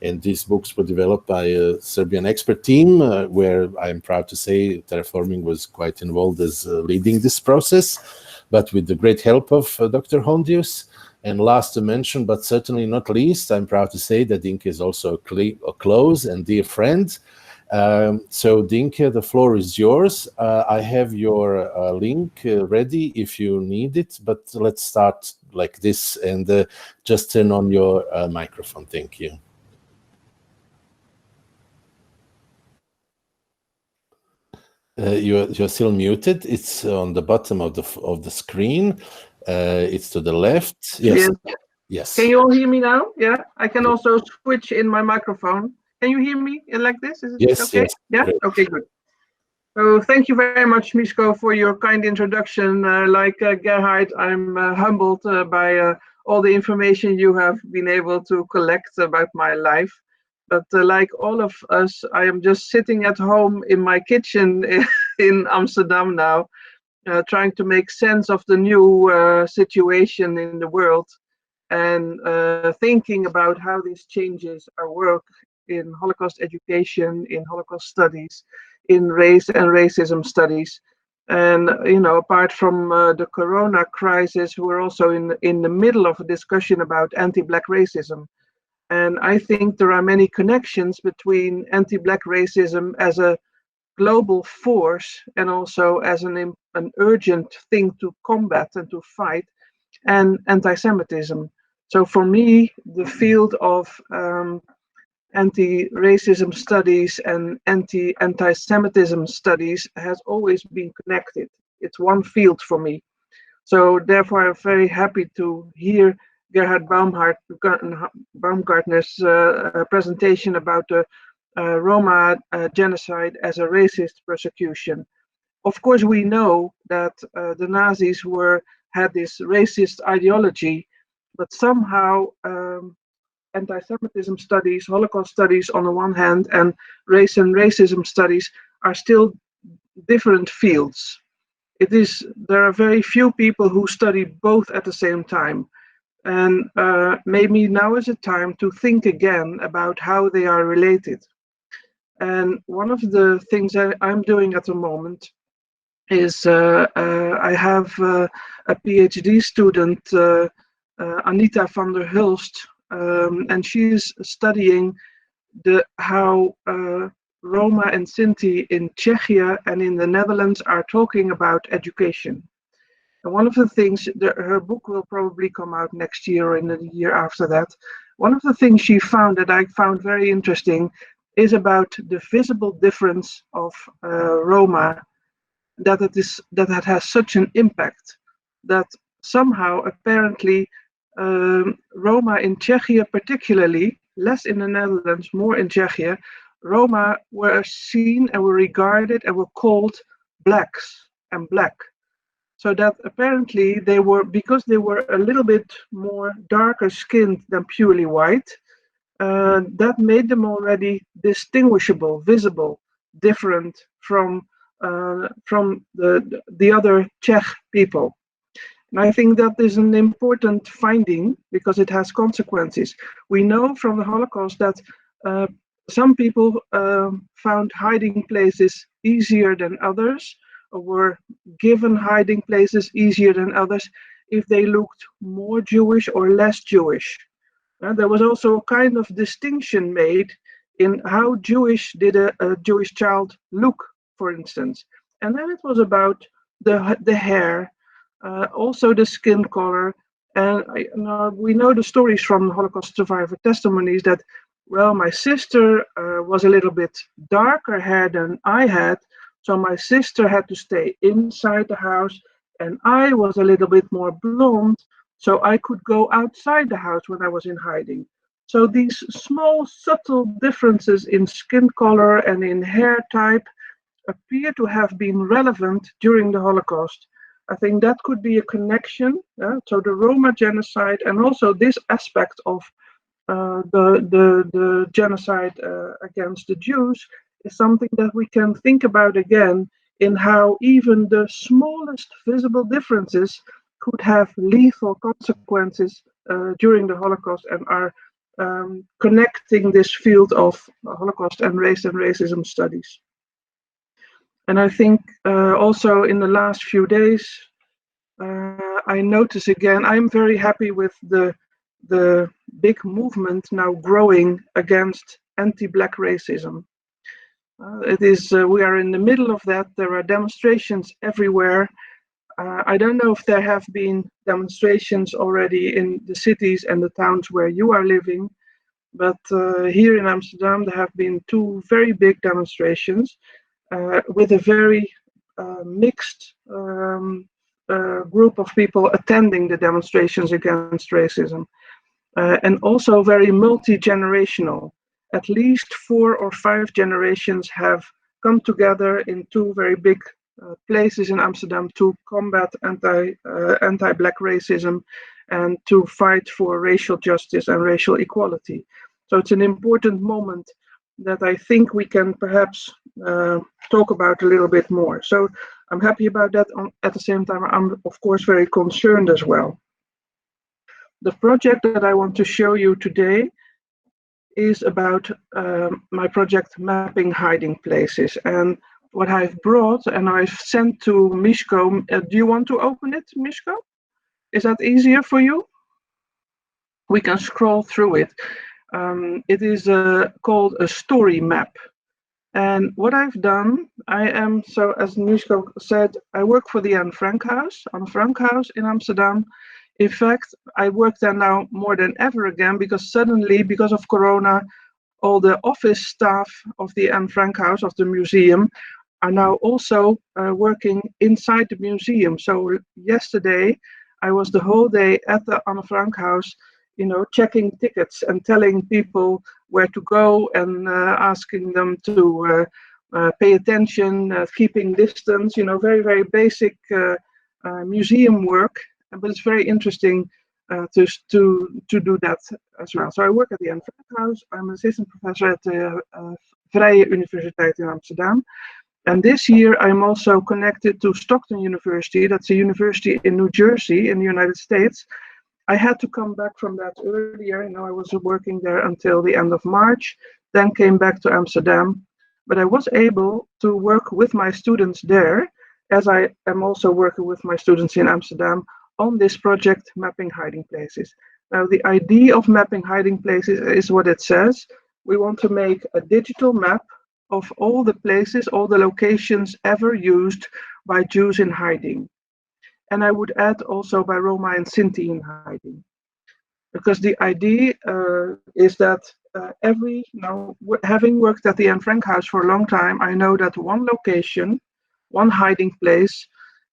And these books were developed by a Serbian expert team, where I'm proud to say Terraforming was quite involved as leading this process, but with the great help of Dr. Hondius. And last to mention, but certainly not least, I'm proud to say that Dinka is also a close and dear friend. So Dinka, the floor is yours. I have your link ready if you need it, but let's start like this and just turn on your microphone. Thank you. You're still muted. It's on the bottom of the screen. It's to the left. Yes. Yes. Can you all hear me now? Yeah. I can also switch in my microphone. Can you hear me like this? Is it yes, okay? Yes. Yeah. Great. Okay. Good. So thank you very much, Miško, for your kind introduction. Like Gerhard, I'm humbled by all the information you have been able to collect about my life. But like all of us, I am just sitting at home in my kitchen in Amsterdam now, trying to make sense of the new situation in the world and thinking about how this changes our work in Holocaust education, in Holocaust studies, in race and racism studies. And, you know, apart from the Corona crisis, we're also in the middle of a discussion about anti-Black racism. And I think there are many connections between anti-Black racism as a global force and also as an urgent thing to combat and to fight, and anti-Semitism. So for me, the field of anti-racism studies and anti-Semitism studies has always been connected. It's one field for me. So therefore, I'm very happy to hear Gerhard Baumgartner's presentation about the Roma genocide as a racist persecution. Of course, we know that the Nazis had this racist ideology, but somehow anti-Semitism studies, Holocaust studies on the one hand, and race and racism studies are still different fields. There are very few people who study both at the same time. And maybe now is a time to think again about how they are related. And one of the things I'm doing at the moment is I have a PhD student, Anita van der Hulst, and she's studying how Roma and Sinti in Czechia and in the Netherlands are talking about education. And one of the things, her book will probably come out next year or in the year after that. One of the things she found that I found very interesting is about the visible difference of Roma, that it has such an impact that somehow apparently Roma in Czechia particularly, less in the Netherlands, more in Czechia, Roma were seen and were regarded and were called blacks and black. So that apparently they were, because they were a little bit more darker skinned than purely white, that made them already distinguishable, visible, different from the other Czech people. And I think that is an important finding because it has consequences. We know from the Holocaust that some people found hiding places easier than others, or were given hiding places easier than others if they looked more Jewish or less Jewish. There was also a kind of distinction made in how Jewish did a Jewish child look, for instance. And then it was about the hair, also the skin color. And we know the stories from Holocaust survivor testimonies that, well, my sister was a little bit darker hair than I had, so my sister had to stay inside the house, and I was a little bit more blonde, so I could go outside the house when I was in hiding. So these small, subtle differences in skin color and in hair type appear to have been relevant during the Holocaust. I think that could be a connection. So the Roma genocide and also this aspect of the genocide against the Jews is something that we can think about again, in how even the smallest visible differences could have lethal consequences during the Holocaust, and are connecting this field of Holocaust and racism studies. And I think also in the last few days, I notice again, I'm very happy with the big movement now growing against anti-Black racism. We are in the middle of that. There are demonstrations everywhere. I don't know if there have been demonstrations already in the cities and the towns where you are living, but here in Amsterdam there have been 2 very big demonstrations with a very mixed group of people attending the demonstrations against racism, and also very multi-generational. At least 4 or 5 generations have come together in 2 very big places in Amsterdam to combat anti-Black racism and to fight for racial justice and racial equality. So it's an important moment that I think we can perhaps talk about a little bit more. So I'm happy about that. At the same time, I'm of course very concerned as well. The project that I want to show you today is about my project Mapping Hiding Places. And what I've brought and I've sent to Miško, do you want to open it, Miško? Is that easier for you? We can scroll through it. It is called a story map. And what I've done, so as Miško said, I work for the Anne Frank House in Amsterdam. In fact, I work there now more than ever again, because suddenly, because of Corona, all the office staff of the Anne Frank House, of the museum, are now also working inside the museum. So yesterday, I was the whole day at the Anne Frank House, checking tickets and telling people where to go and asking them to pay attention, keeping distance, very, very basic museum work. But it's very interesting to do that as well. So I work at the Anne Frank House. I'm an assistant professor at the Vrije Universiteit in Amsterdam. And this year I'm also connected to Stockton University. That's a university in New Jersey in the United States. I had to come back from that earlier. I was working there until the end of March, then came back to Amsterdam. But I was able to work with my students there, as I am also working with my students in Amsterdam, on this project, Mapping Hiding Places. Now, the idea of mapping hiding places is what it says. we want to make a digital map of all the places, all the locations ever used by Jews in hiding. And I would add also by Roma and Sinti in hiding. Because the idea is that having worked at the Anne Frank House for a long time, I know that one location, one hiding place,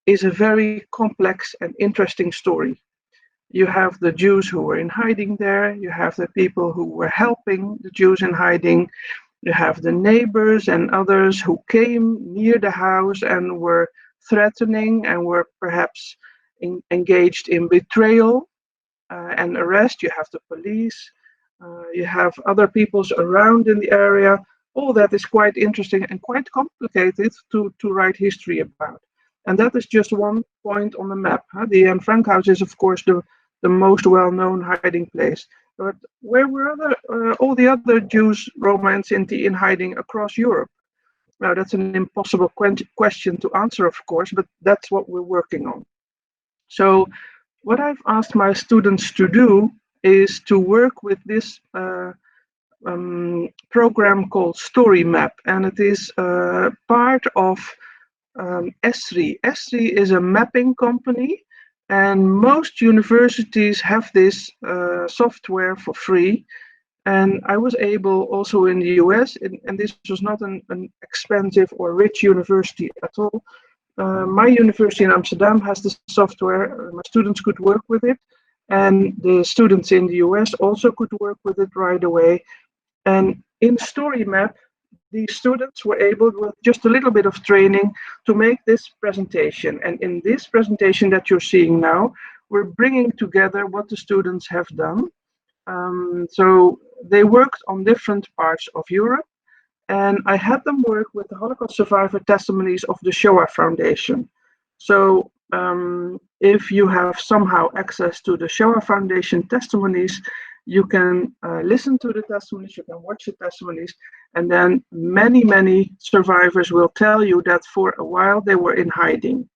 is a very complex and interesting story. You have the Jews who were in hiding there, you have the people who were helping the Jews in hiding, you have the neighbors and others who came near the house and were threatening and were perhaps engaged in betrayal and arrest. You have the police, you have other peoples around in the area. All that is quite interesting and quite complicated to write history about. And that is just one point on the map. The Anne Frank House is, of course, the most well-known hiding place. But where were all the other Jews, Roma and Sinti, in hiding across Europe? Now, that's an impossible question to answer, of course, but that's what we're working on. So what I've asked my students to do is to work with this program called Story Map, and it is part of Esri. Esri is a mapping company, and most universities have this software for free. And I was able also in the US, and this was not an expensive or rich university at all. My university in Amsterdam has this software. My students could work with it, and the students in the US also could work with it right away. And in Story Map, the students were able, with just a little bit of training, to make this presentation. And in this presentation that you're seeing now, we're bringing together what the students have done. So they worked on different parts of Europe, and I had them work with the Holocaust survivor testimonies of the Shoah Foundation. So if you have somehow access to the Shoah Foundation testimonies, you can listen to the testimonies, you can watch the testimonies, and then many survivors will tell you that for a while they were in hiding.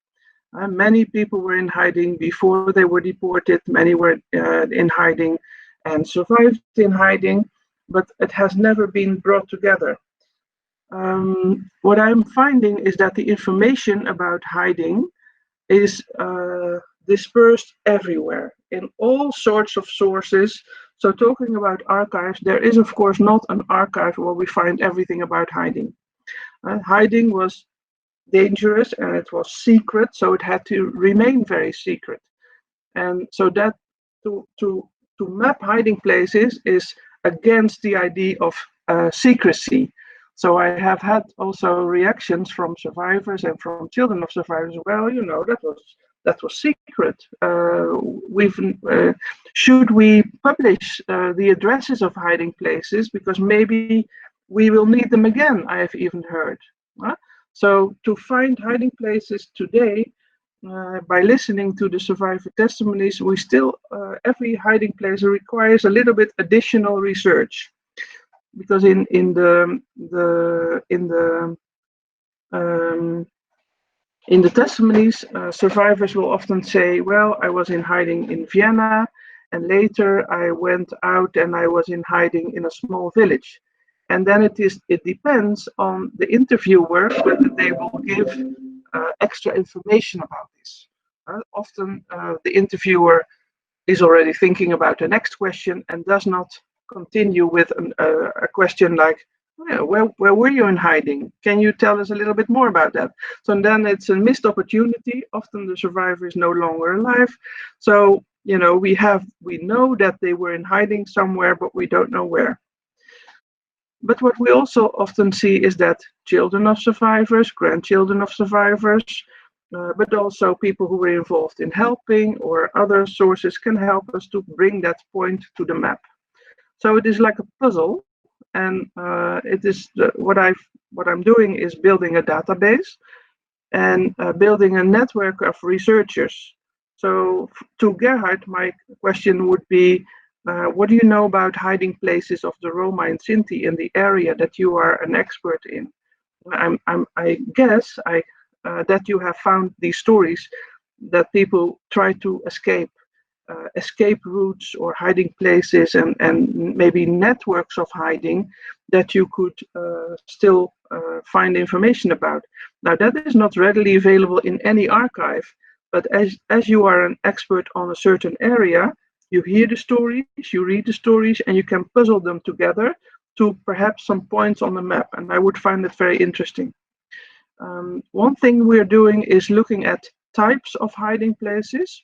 Many people were in hiding before they were deported, many were in hiding and survived in hiding, but it has never been brought together. What I'm finding is that the information about hiding is dispersed everywhere in all sorts of sources. So talking about archives, there is of course not an archive where we find everything about hiding. Hiding was dangerous and it was secret, so it had to remain very secret. And so that to map hiding places is against the idea of secrecy. So I have had also reactions from survivors and from children of survivors. Well, you know, that was secret. Should we publish the addresses of hiding places, because maybe we will need them again, I have even heard. So to find hiding places today, by listening to the survivor testimonies, we still, every hiding place requires a little bit additional research. Because in the testimonies, survivors will often say, well, I was in hiding in Vienna, and later I went out and I was in hiding in a small village. And then it depends on the interviewer whether they will give extra information about this. Often the interviewer is already thinking about the next question and does not continue with a question like, where were you in hiding? Can you tell us a little bit more about that? So then it's a missed opportunity. Often the survivor is no longer alive. So, you know, we know that they were in hiding somewhere, but we don't know where. But what we also often see is that children of survivors, grandchildren of survivors, but also people who were involved in helping or other sources can help us to bring that point to the map. So it is like a puzzle, and it is what I'm doing is building a database and building a network of researchers. So to Gerhard, my question would be, what do you know about hiding places of the Roma and Sinti in the area that you are an expert in? I guess that you have found these stories that people try to escape. escape routes or hiding places and maybe networks of hiding that you could still find information about. Now, that is not readily available in any archive, but as you are an expert on a certain area, you hear the stories, you read the stories, and you can puzzle them together to perhaps some points on the map, and I would find it very interesting. One thing we're doing is looking at types of hiding places.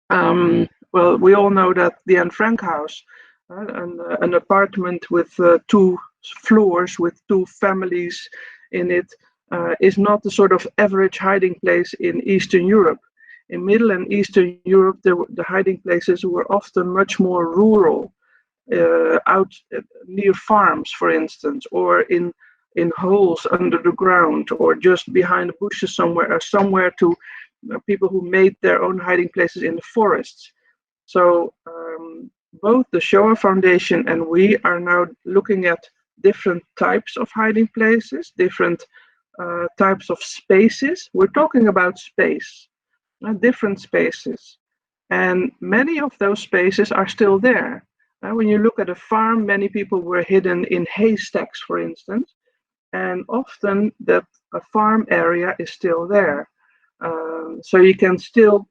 Well, we all know that the Anne Frank house, an apartment with 2 floors with 2 families in it, is not the sort of average hiding place in Eastern Europe. In Middle and Eastern Europe, the hiding places were often much more rural, out near farms, for instance, or in holes under the ground, or just behind the bushes somewhere, or somewhere to people who made their own hiding places in the forests. So both the Shoah Foundation and we are now looking at different types of hiding places, different types of spaces. We're talking about space, different spaces. And many of those spaces are still there. When you look at a farm, many people were hidden in haystacks, for instance, and often that a farm area is still there. So you can still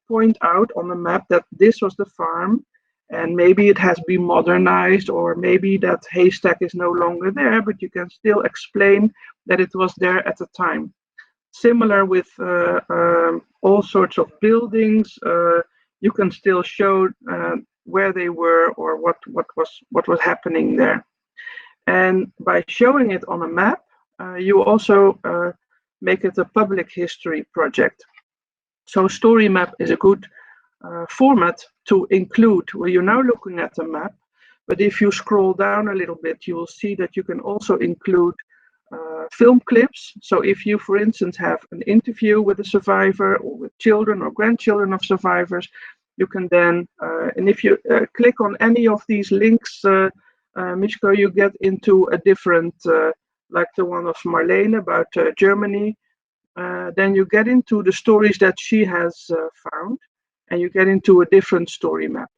point out on the map that this was the farm, and maybe it has been modernized, or maybe that haystack is no longer there, but you can still explain that it was there at the time. Similar with all sorts of buildings, you can still show where they were or what was happening there. And by showing it on a map, you also make it a public history project. So story map is a good format to include where you're now looking at the map, but if you scroll down a little bit, you will see that you can also include film clips. So if you, for instance, have an interview with a survivor or with children or grandchildren of survivors, you can then, and if you click on any of these links, Miško, you get into a different, like the one of Marlene about Germany. Then you get into the stories that she has found, and you get into a different story map.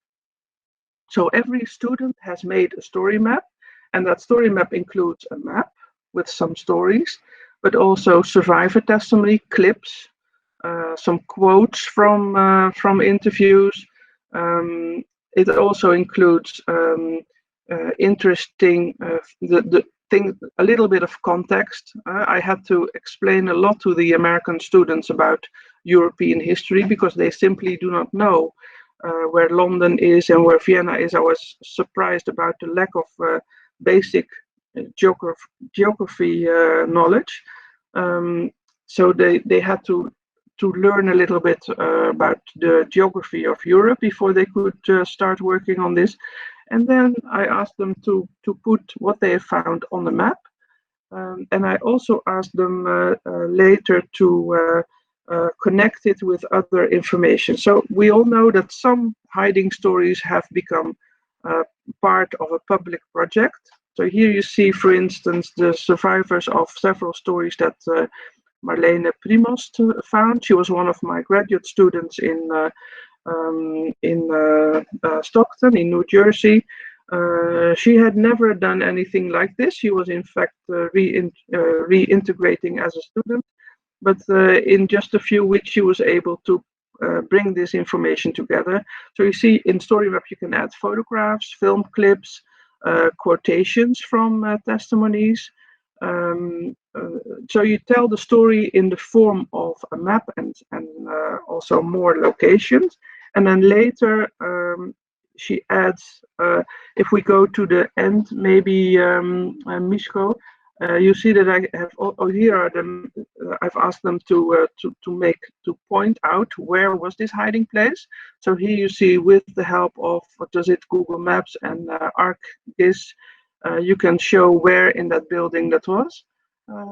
So every student has made a story map, and that story map includes a map with some stories, but also survivor testimony, clips, some quotes from interviews. It also includes interesting the thing, a little bit of context. I had to explain a lot to the American students about European history because they simply do not know where London is and where Vienna is. I was surprised about the lack of basic geography knowledge. So they had to learn a little bit about the geography of Europe before they could start working on this. And then I asked them to put what they found on the map. And I also asked them later to connect it with other information. So we all know that some hiding stories have become part of a public project. So here you see, for instance, the survivors of several stories that Marlene Primost found. She was one of my graduate students in Stockton, in New Jersey. She had never done anything like this. She was in fact reintegrating as a student, but in just a few weeks she was able to bring this information together. So you see in Story Map you can add photographs, film clips, quotations from testimonies. So you tell the story in the form of a map and also more locations. And then later she adds, if we go to the end, maybe Miško, you see that I have, here are them, I've asked them to point out where was this hiding place. So here you see, with the help of, what does it, Google Maps and ArcGIS, you can show where in that building that was.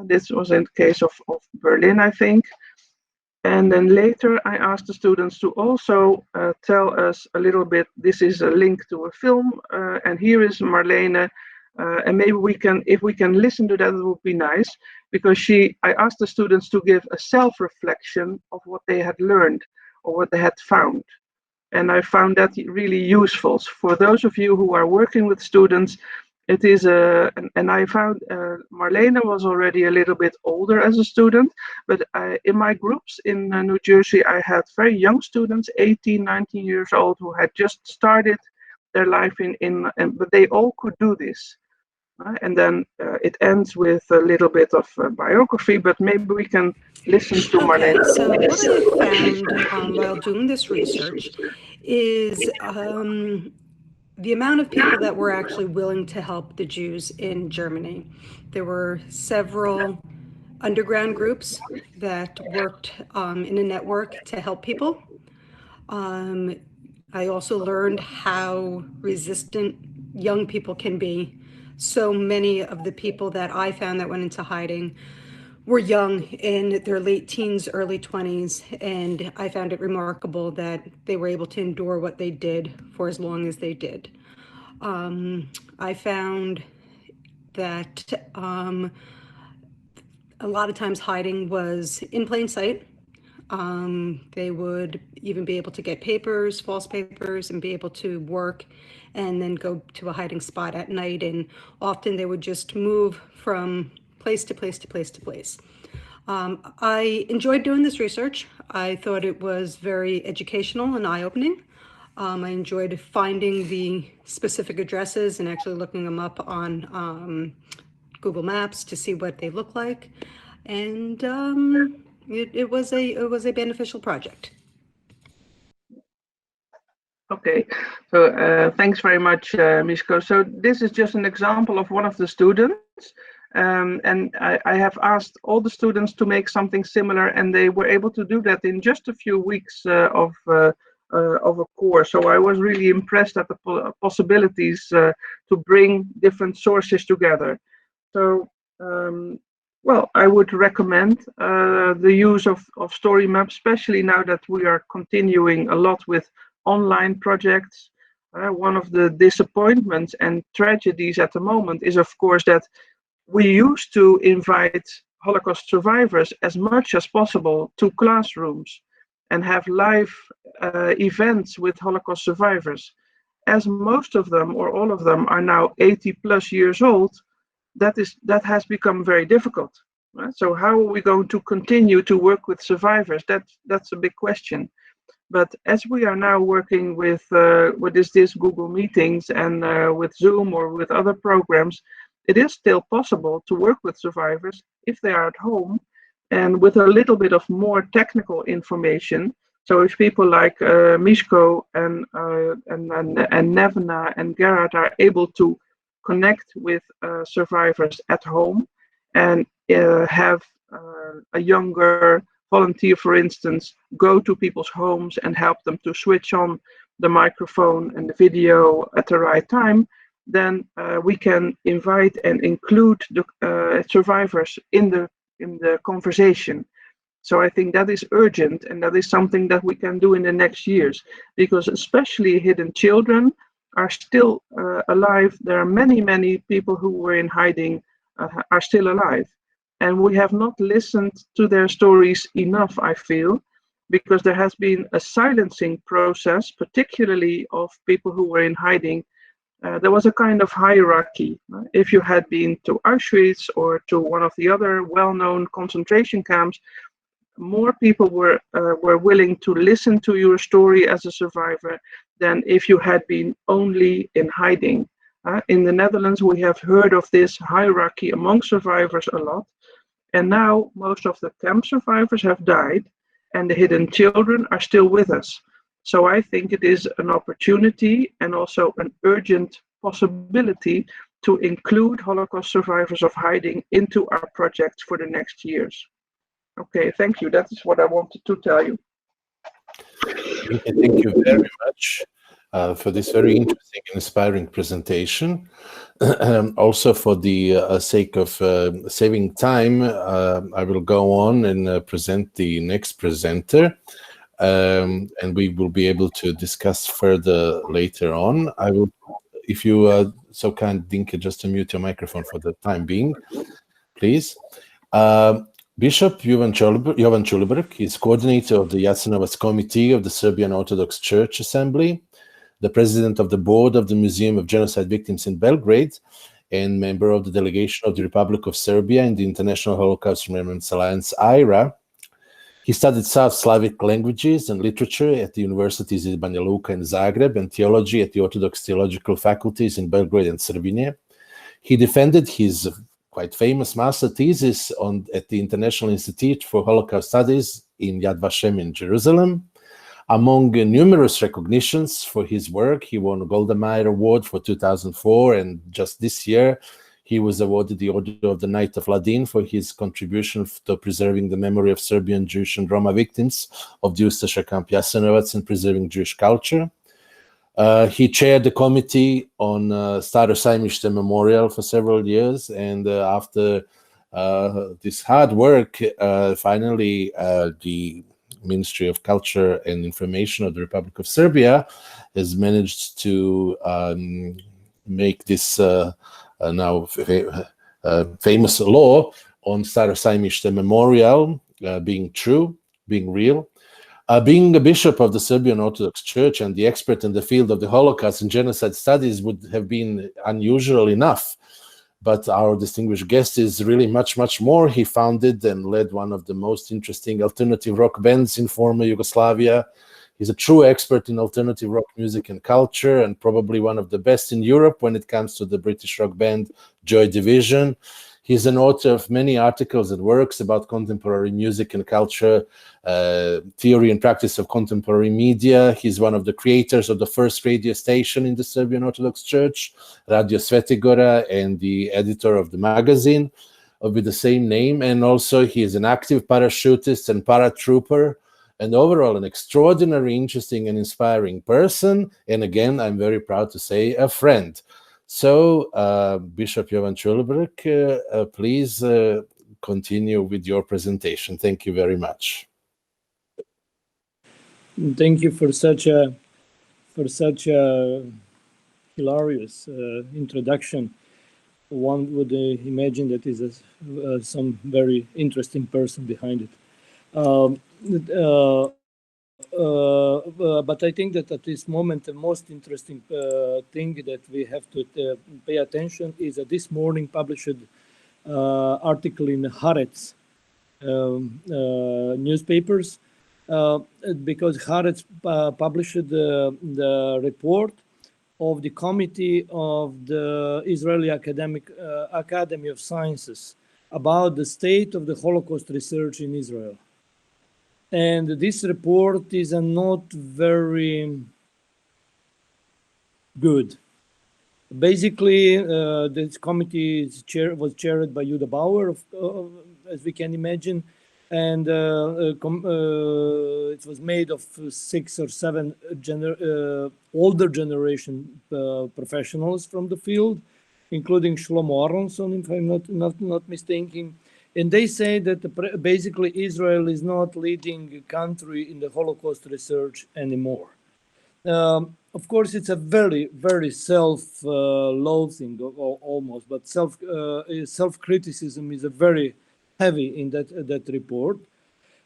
This was in the case of Berlin, I think. And then later I asked the students to also tell us a little bit. This is a link to a film, and here is Marlene. And maybe we can, if we can listen to that, it would be nice, because I asked the students to give a self-reflection of what they had learned or what they had found. And I found that really useful. For those of you who are working with students, it is and I found Marlene was already a little bit older as a student, but in my groups in New Jersey, I had very young students, 18, 19 years old, who had just started their life but they all could do this. And then it ends with a little bit of biography, but maybe we can listen to Marlene. Okay, so what I found while doing this research is the amount of people that were actually willing to help the Jews in Germany. There were several underground groups that worked in a network to help people. I also learned how resistant young people can be. So many of the people that I found that went into hiding were young, in their late teens, early 20s, and I found it remarkable that they were able to endure what they did for as long as they did. I found that a lot of times hiding was in plain sight. They would even be able to get papers, false papers, and be able to work and then go to a hiding spot at night. And often they would just move from place to place to place to place. I enjoyed doing this research. I thought it was very educational and eye-opening. I enjoyed finding the specific addresses and actually looking them up on Google Maps to see what they look like. And it was a beneficial project. Okay, so thanks very much, Miško. So this is just an example of one of the students. And I have asked all the students to make something similar, and they were able to do that in just a few weeks of a course. So I was really impressed at the possibilities to bring different sources together. So, well, I would recommend the use of story maps, especially now that we are continuing a lot with online projects. One of the disappointments and tragedies at the moment is, of course, that we used to invite Holocaust survivors as much as possible to classrooms and have live events with Holocaust survivors. As most of them or all of them are now 80 plus years old, that has become very difficult. Right? So how are we going to continue to work with survivors? That's a big question. But as we are now working with this Google Meetings and with Zoom or with other programs, it is still possible to work with survivors if they are at home and with a little bit of more technical information. So if people like Miško and Nevena and Gerard are able to connect with survivors at home and have a younger volunteer, for instance, go to people's homes and help them to switch on the microphone and the video at the right time, then we can invite and include the survivors in the conversation. So I think that is urgent, and that is something that we can do in the next years, because especially hidden children are still alive. There are many people who were in hiding are still alive, and we have not listened to their stories enough, I feel, because there has been a silencing process, particularly of people who were in hiding. There was a kind of hierarchy. If you had been to Auschwitz or to one of the other well-known concentration camps, more people were willing to listen to your story as a survivor than if you had been only in hiding. In the Netherlands, we have heard of this hierarchy among survivors a lot, and now most of the camp survivors have died, and the hidden children are still with us. So I think it is an opportunity and also an urgent possibility to include Holocaust survivors of hiding into our projects for the next years. Okay, thank you. That is what I wanted to tell you. Thank you very much for this very interesting and inspiring presentation. Also, for the sake of saving time, I will go on and present the next presenter. And we will be able to discuss further later on. I will, if you are so kind, Dinka, just to mute your microphone for the time being, please. Bishop Jovan Čulibrk is coordinator of the Jasenovac Committee of the Serbian Orthodox Church Assembly, the president of the board of the Museum of Genocide Victims in Belgrade, and member of the delegation of the Republic of Serbia in the International Holocaust Remembrance Alliance, IRA. He studied South Slavic languages and literature at the universities in Banja Luka and Zagreb, and theology at the Orthodox Theological Faculties in Belgrade and Srbije. He defended his quite famous master thesis at the International Institute for Holocaust Studies in Yad Vashem in Jerusalem. Among numerous recognitions for his work, he won a Golda Meir Award for 2004, and just this year, he was awarded the Order of the Knight of Ladin for his contribution to preserving the memory of Serbian, Jewish, and Roma victims of the Ustaša camp Jasenovac and preserving Jewish culture. He chaired the committee on Staro Sajmište Memorial for several years, and after this hard work, finally the Ministry of Culture and Information of the Republic of Serbia has managed to make this now famous law on Staro Sajmište Memorial being true, being real. Being a bishop of the Serbian Orthodox Church and the expert in the field of the Holocaust and genocide studies would have been unusual enough. But our distinguished guest is really much, much more. He founded and led one of the most interesting alternative rock bands in former Yugoslavia. He's a true expert in alternative rock music and culture, and probably one of the best in Europe when it comes to the British rock band Joy Division. He's an author of many articles and works about contemporary music and culture, theory and practice of contemporary media. He's one of the creators of the first radio station in the Serbian Orthodox Church, Radio Svetigora, and the editor of the magazine with the same name. And also he is an active parachutist and paratrooper, and overall an extraordinary, interesting, and inspiring person. And again, I'm very proud to say a friend. So, Bishop Jovan Čulibrk, please continue with your presentation. Thank you very much. Thank you for such a hilarious introduction. One would imagine that is some very interesting person behind it. But I think that at this moment, the most interesting thing that we have to pay attention is that this morning published article in Haaretz newspapers, because Haaretz published the report of the committee of the Israeli Academy of Sciences about the state of the Holocaust research in Israel. And this report is not very good. Basically, this committee was chaired by Judah Bauer, as we can imagine, and it was made of 6 or 7 older generation professionals from the field, including Shlomo Aronson, if I'm not mistaken. And they say that basically Israel is not leading country in the Holocaust research anymore. Of course, it's a very, very self-loathing almost, but self-criticism is a very heavy in that report.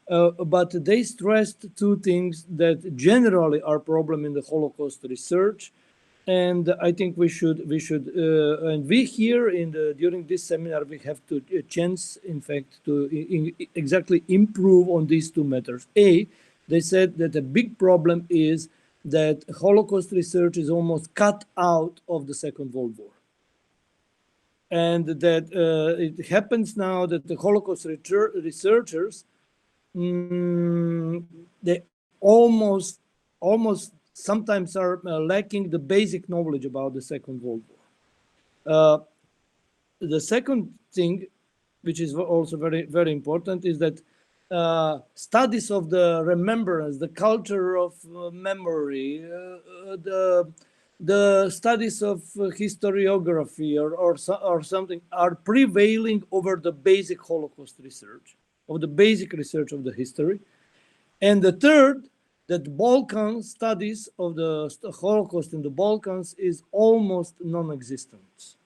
But they stressed 2 things that generally are problem in the Holocaust research. And I think we should, and we here during this seminar, we have to chance, in fact, to exactly improve on these 2 matters. They said that the big problem is that Holocaust research is almost cut out of the Second World War. And that it happens now that the Holocaust researchers, they almost sometimes are lacking the basic knowledge about the Second World War. The second thing, which is also very, very important, is that studies of the remembrance, the culture of memory, the studies of historiography or something are prevailing over the basic Holocaust research, of the basic research of the history. And the third, that Balkan studies of the Holocaust in the Balkans is almost non-existent.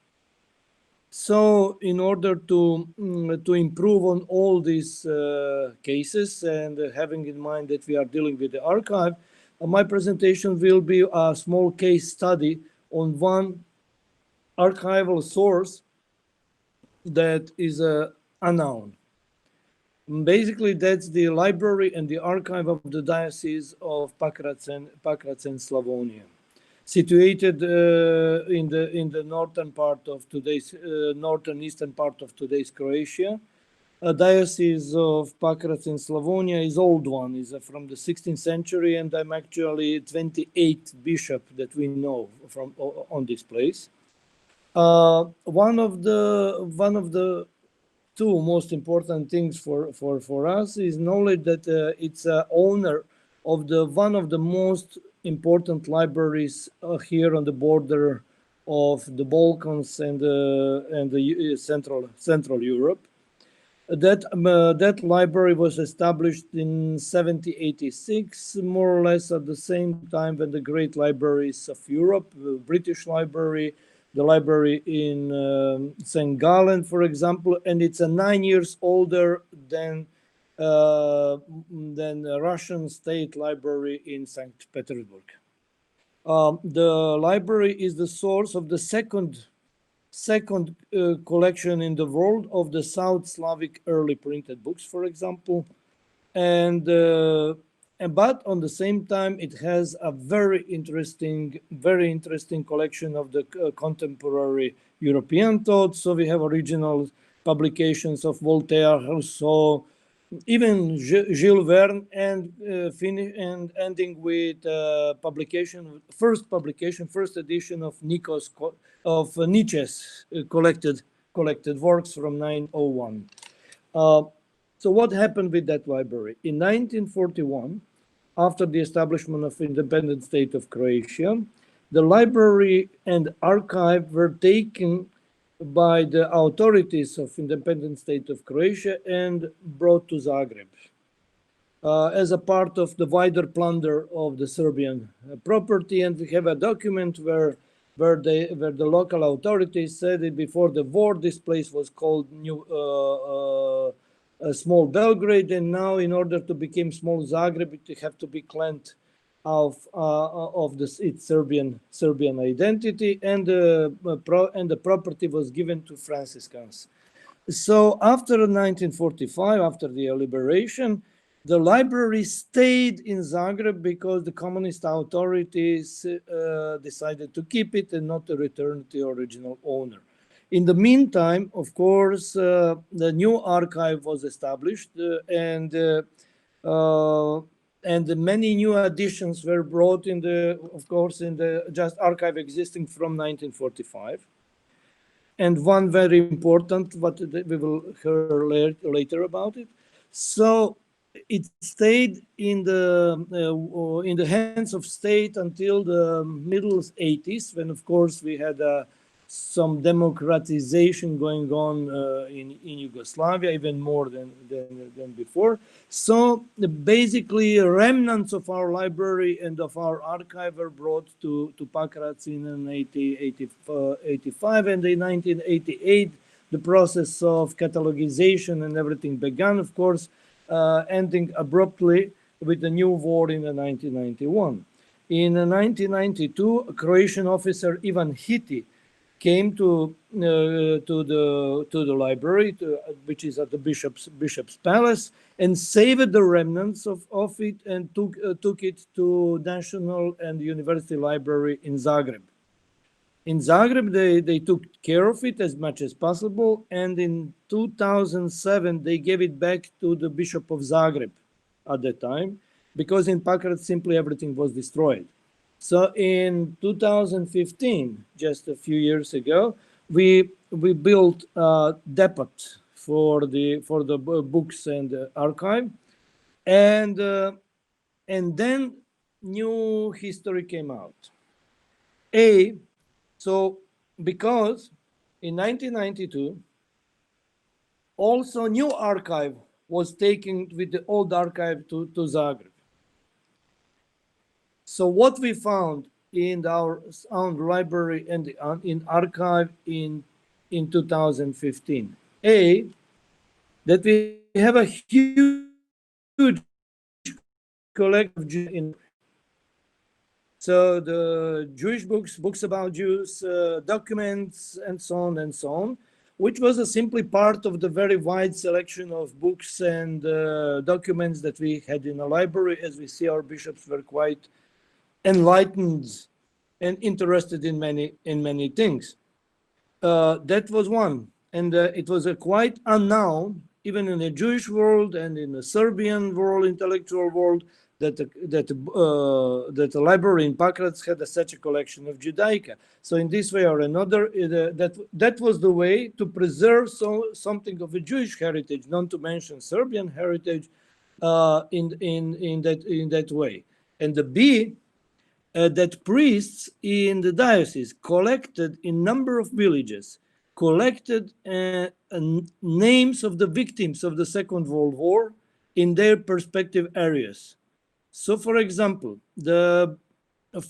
So in order to improve on all these cases, and having in mind that we are dealing with the archive, my presentation will be a small case study on one archival source that is unknown. Basically, that's the library and the archive of the Diocese of Pakrac and Slavonia, situated in the northern part of today's northern-eastern part of today's Croatia. A diocese of Pakrac in Slavonia is old one, is from the 16th century, and I'm actually 28th bishop that we know from on this place. One of the two most important things for us is knowledge that it's owner of one of the most important libraries here on the border of the Balkans and the Central Europe. That library was established in 1786, more or less at the same time when the great libraries of Europe, the British Library, the library in St. Gallen, for example, and it's 9 years older than the Russian State Library in St. Petersburg. The library is the source of the second collection in the world of the South Slavic early printed books, for example, but on the same time it has a very interesting collection of the contemporary European thought. So we have original publications of Voltaire, Rousseau, even Jules Verne, and ending with first edition of Nietzsche's collected works from 901. So what happened with that library? In 1941, after the establishment of independent state of Croatia, the library and archive were taken by the authorities of independent state of Croatia and brought to Zagreb as a part of the wider plunder of the Serbian property. And we have a document where the local authorities said that before the war, this place was called Small Belgrade, and now in order to become Small Zagreb, it have to be cleansed of its Serbian identity, and the property was given to Franciscans. So after 1945, after the liberation, the library stayed in Zagreb because the communist authorities decided to keep it and not to return to the original owner. In the meantime, of course, the new archive was established, and many new additions were brought in the just archive existing from 1945. And one very important, what we will hear later about it. So it stayed in the hands of state until the middle 80s, when of course we had some democratization going on in Yugoslavia, even more than before. So basically remnants of our library and of our archive were brought to Pakrac in 1985, and in 1988 the process of catalogization and everything began, of course, ending abruptly with the new war in 1991. In 1992, a Croatian officer, Ivan Hiti, came to the library, which is at the bishop's palace, and saved the remnants of it and took it to National and University Library in Zagreb. In Zagreb, they took care of it as much as possible, and in 2007 they gave it back to the Bishop of Zagreb at that time, because in Pakrac simply everything was destroyed. So in 2015, just a few years ago, we built a depot for the books and archive, and then new history came out. So because in 1992, also new archive was taken with the old archive to Zagreb. So what we found in our own library and in archive in in 2015. A, that we have a huge collection in. So the Jewish books about Jews, documents, and so on, which was a simply part of the very wide selection of books and documents that we had in the library. As we see, our bishops were quite enlightened and interested in many things. That was one, and it was a quite unknown, even in the Jewish world and in the Serbian world, intellectual world, that the library in Pakrac had such a collection of Judaica. So in this way or another, that was the way to preserve something of a Jewish heritage, not to mention Serbian heritage, in that way. And the B, that priests in the diocese collected in number of villages, collected names of the victims of the Second World War in their respective areas. So, for example, the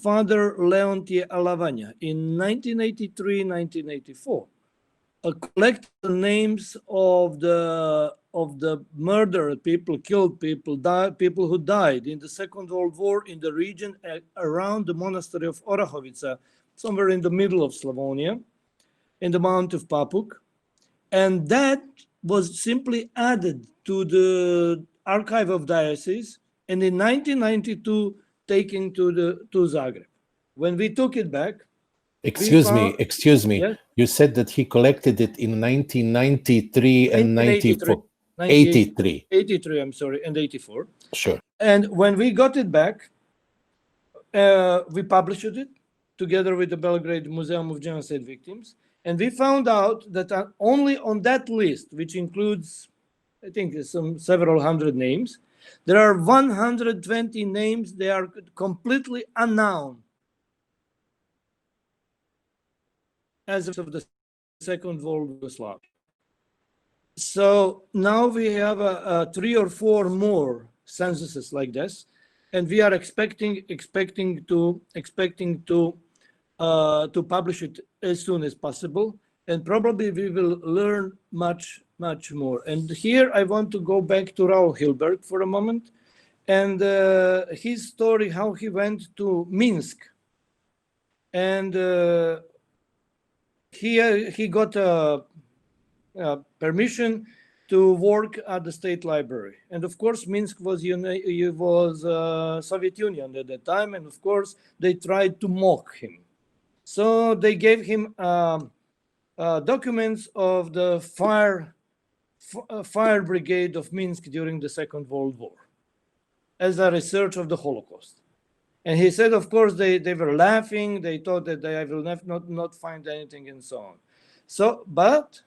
Father Leontie Alavanya in 1983-1984 collected the names of the murdered people, killed people, people who died in the Second World War in the region around the monastery of Orahovica, somewhere in the middle of Slavonia, in the Mount of Pakrac. And that was simply added to the archive of diocese, and in 1992 taken to Zagreb. When we took it back, Excuse me. Yes? You said that he collected it in 1993 and 94. 83. 83, I'm sorry, and 84. Sure. And when we got it back, we published it together with the Belgrade Museum of Genocide Victims. And we found out that only on that list, which includes, I think, several hundred names, there are 120 names. They are completely unknown as of the Second World War. So now we have 3 or 4 more censuses like this, and we are expecting to publish it as soon as possible, and probably we will learn much more. And here I want to go back to Raul Hilberg for a moment, and his story, how he went to Minsk, and he got permission to work at the State Library. And of course, Minsk was Soviet Union at that time, and of course, they tried to mock him. So they gave him documents of the fire brigade of Minsk during the Second World War as a research of the Holocaust. And he said, of course, they were laughing. They thought that I will not find anything and so on. So, but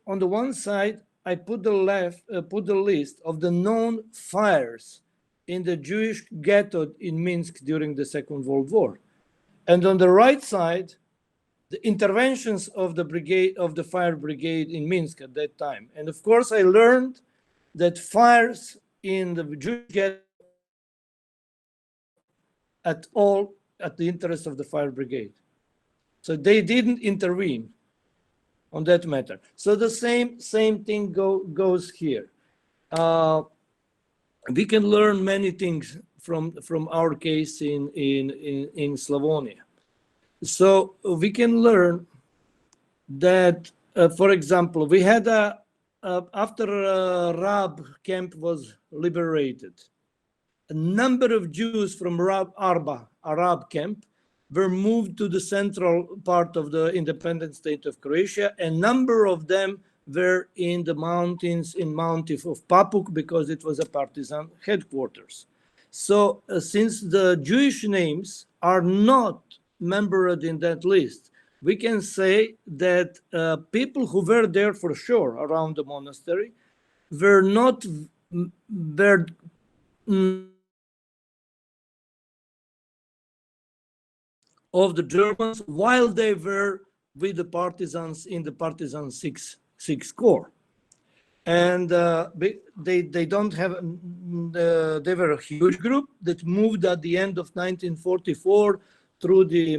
on the one side, I put the list of the known fires in the Jewish ghetto in Minsk during the Second World War. And on the right side, the interventions of the fire brigade in Minsk at that time. And of course, I learned that fires in the Jewish ghetto at the interest of the fire brigade. So they didn't intervene on that matter. So the same thing goes here. We can learn many things from our case in Slavonia. So we can learn that, for example, we had after Rab camp was liberated, a number of Jews from Arab camp were moved to the central part of the independent state of Croatia. A number of them were in the mountains in Mount of Pakrac because it was a partisan headquarters. So since the Jewish names are not membered in that list, we can say that people who were there for sure around the monastery were not of the Germans while they were with the partisans in the partisan 6 Corps. And they don't have, they were a huge group that moved at the end of 1944 through the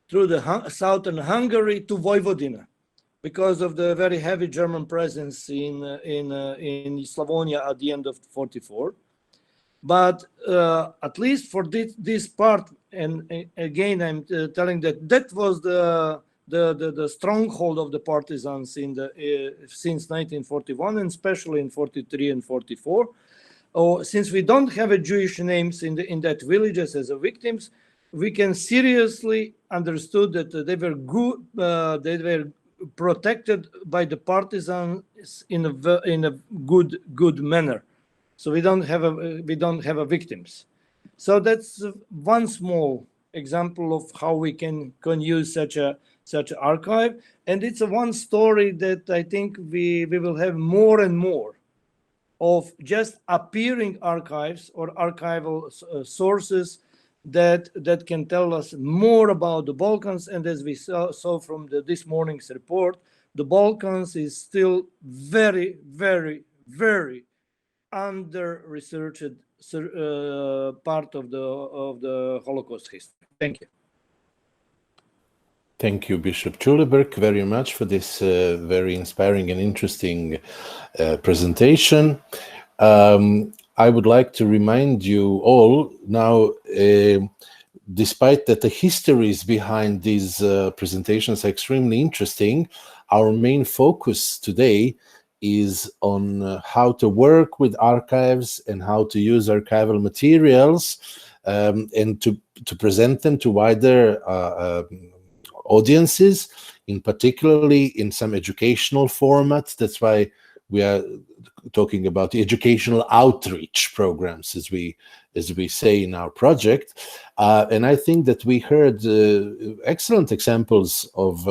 through the southern Hungary to Vojvodina, because of the very heavy German presence in Slavonia at the end of '44. But at least for this part, and again, I'm telling that was the stronghold of the partisans since 1941, and especially in '43 and '44. Since we don't have a Jewish names in that villages as a victims, we can seriously understood that they were good. They were protected by the partisans in a good manner. So we don't have a victims. So that's one small example of how we can use such archive, and it's one story that I think we will have more and more of, just appearing archives or archival sources that can tell us more about the Balkans. And as we saw from this morning's report, the Balkans is still very, very, very under-researched part of the Holocaust history. Thank you. Thank you, Bishop Chuleberg, very much for this very inspiring and interesting presentation. I would like to remind you all now, despite that the histories behind these presentations are extremely interesting, our main focus today is on how to work with archives and how to use archival materials and to present them to wider audiences, particularly in some educational formats. That's why we are talking about the educational outreach programs, as we say in our project. And I think that we heard excellent examples of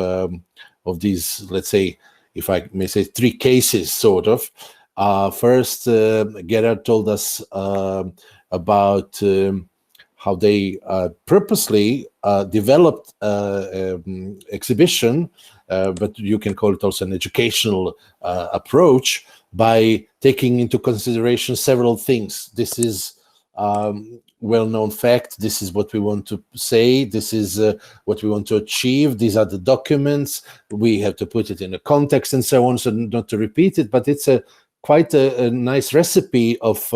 these, let's say, if I may say, three cases, sort of. First, Gerard told us about how they purposely developed exhibition, but you can call it also an educational approach, by taking into consideration several things. This is well-known fact. This is what we want to say. This is what we want to achieve. These are the documents. We have to put it in a context and so on, so not to repeat it, but it's quite a nice recipe of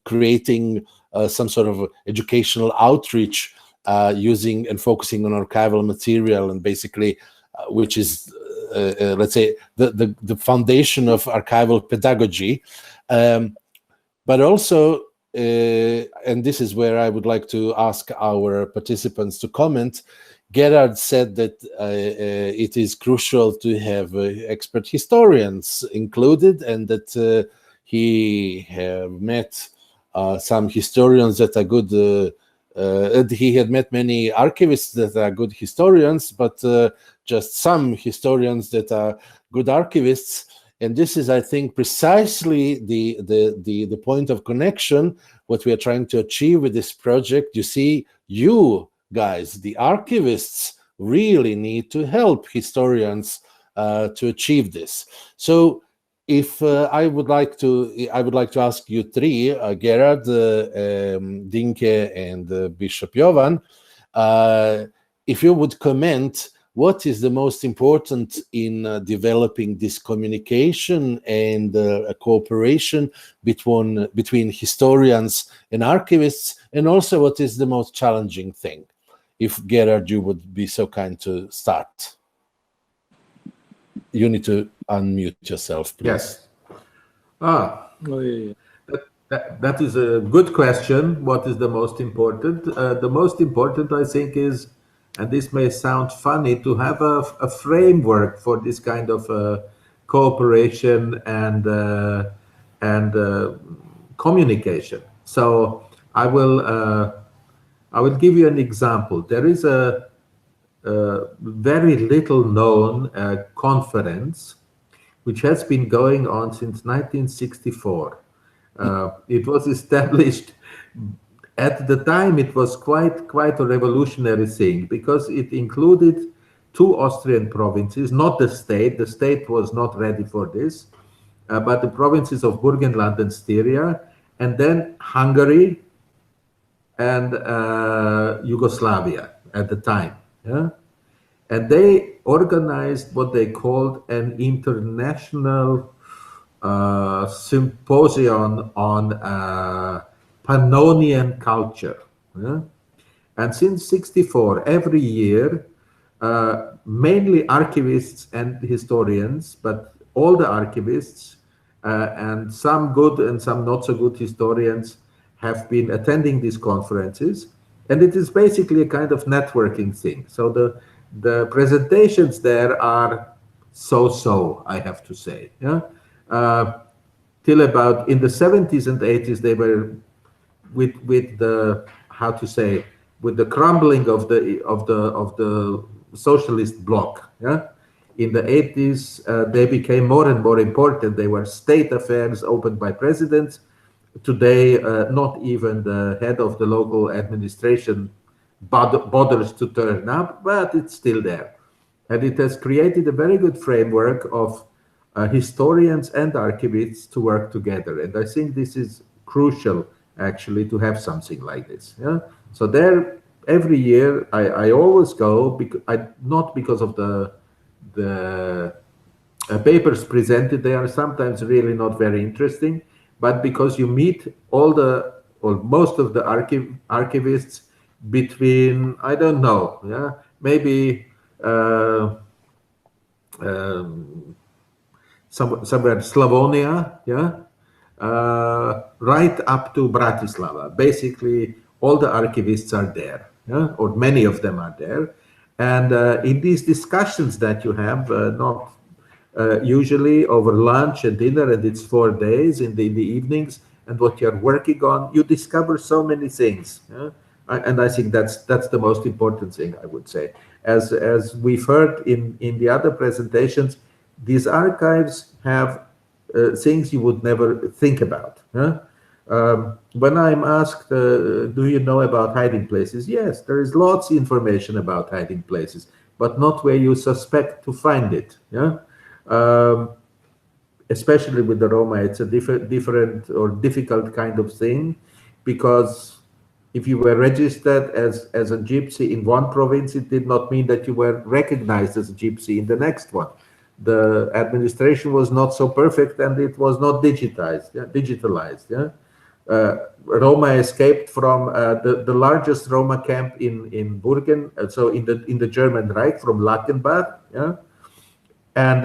creating some sort of educational outreach using and focusing on archival material, and basically which is let's say the foundation of archival pedagogy. But also, and this is where I would like to ask our participants to comment, Gerard said that it is crucial to have expert historians included, and that he have met some historians that are good. He had met many archivists that are good historians, but just some historians that are good archivists. And this is, I think, precisely the point of connection, what we are trying to achieve with this project. You see, you guys, the archivists, really need to help historians to achieve this. So if I would like to ask you three, Gerard, Dinke, and Bishop Jovan, if you would comment, what is the most important in developing this communication and cooperation between historians and archivists, and also what is the most challenging thing? If Gerard, you would be so kind to start. You need to unmute yourself, please. Yes. That is a good question. What is the most important? The most important, I think, is, and this may sound funny, to have a framework for this kind of cooperation and communication. So I will give you an example. There is a very little known conference which has been going on since 1964. It was established. At the time, it was quite a revolutionary thing, because it included 2 Austrian provinces, not the state. The state was not ready for this, but the provinces of Burgenland and Styria, and then Hungary and Yugoslavia. at the time. Yeah, and they organized what they called an international symposium on Pannonian culture. Yeah? And since '64, every year, mainly archivists and historians, but all the archivists and some good and some not so good historians have been attending these conferences. And it is basically a kind of networking thing. So the presentations there are so-so, I have to say. Yeah? Till about in the 70s and 80s, they were with the, how to say, with the crumbling of the socialist bloc. Yeah, in the 80s they became more and more important. They were state affairs opened by presidents. Today, not even the head of the local administration bothers to turn up, but it's still there, and it has created a very good framework of historians and archivists to work together. And I think this is crucial, actually, to have something like this. Yeah. So there, every year, I always go, because not because of the papers presented. They are sometimes really not very interesting, but because you meet all or most of the archivists between, I don't know, yeah, maybe somewhere Slavonia, yeah, right up to Bratislava. Basically, all the archivists are there, yeah, or many of them are there. And in these discussions that you have, not usually over lunch and dinner, and it's 4 days in the evenings, and what you're working on, you discover so many things. Yeah? And I think that's the most important thing, I would say. As we've heard in the other presentations, these archives have things you would never think about. Huh? When I'm asked, do you know about hiding places? Yes, there is lots of information about hiding places, but not where you suspect to find it. Yeah, especially with the Roma, it's a different or difficult kind of thing, because if you were registered as a gypsy in one province, it did not mean that you were recognized as a gypsy in the next one. The administration was not so perfect, and it was not digitalized. Yeah? Roma escaped from the largest Roma camp in Burgen, so in the German Reich, from Lackenbach. Yeah, and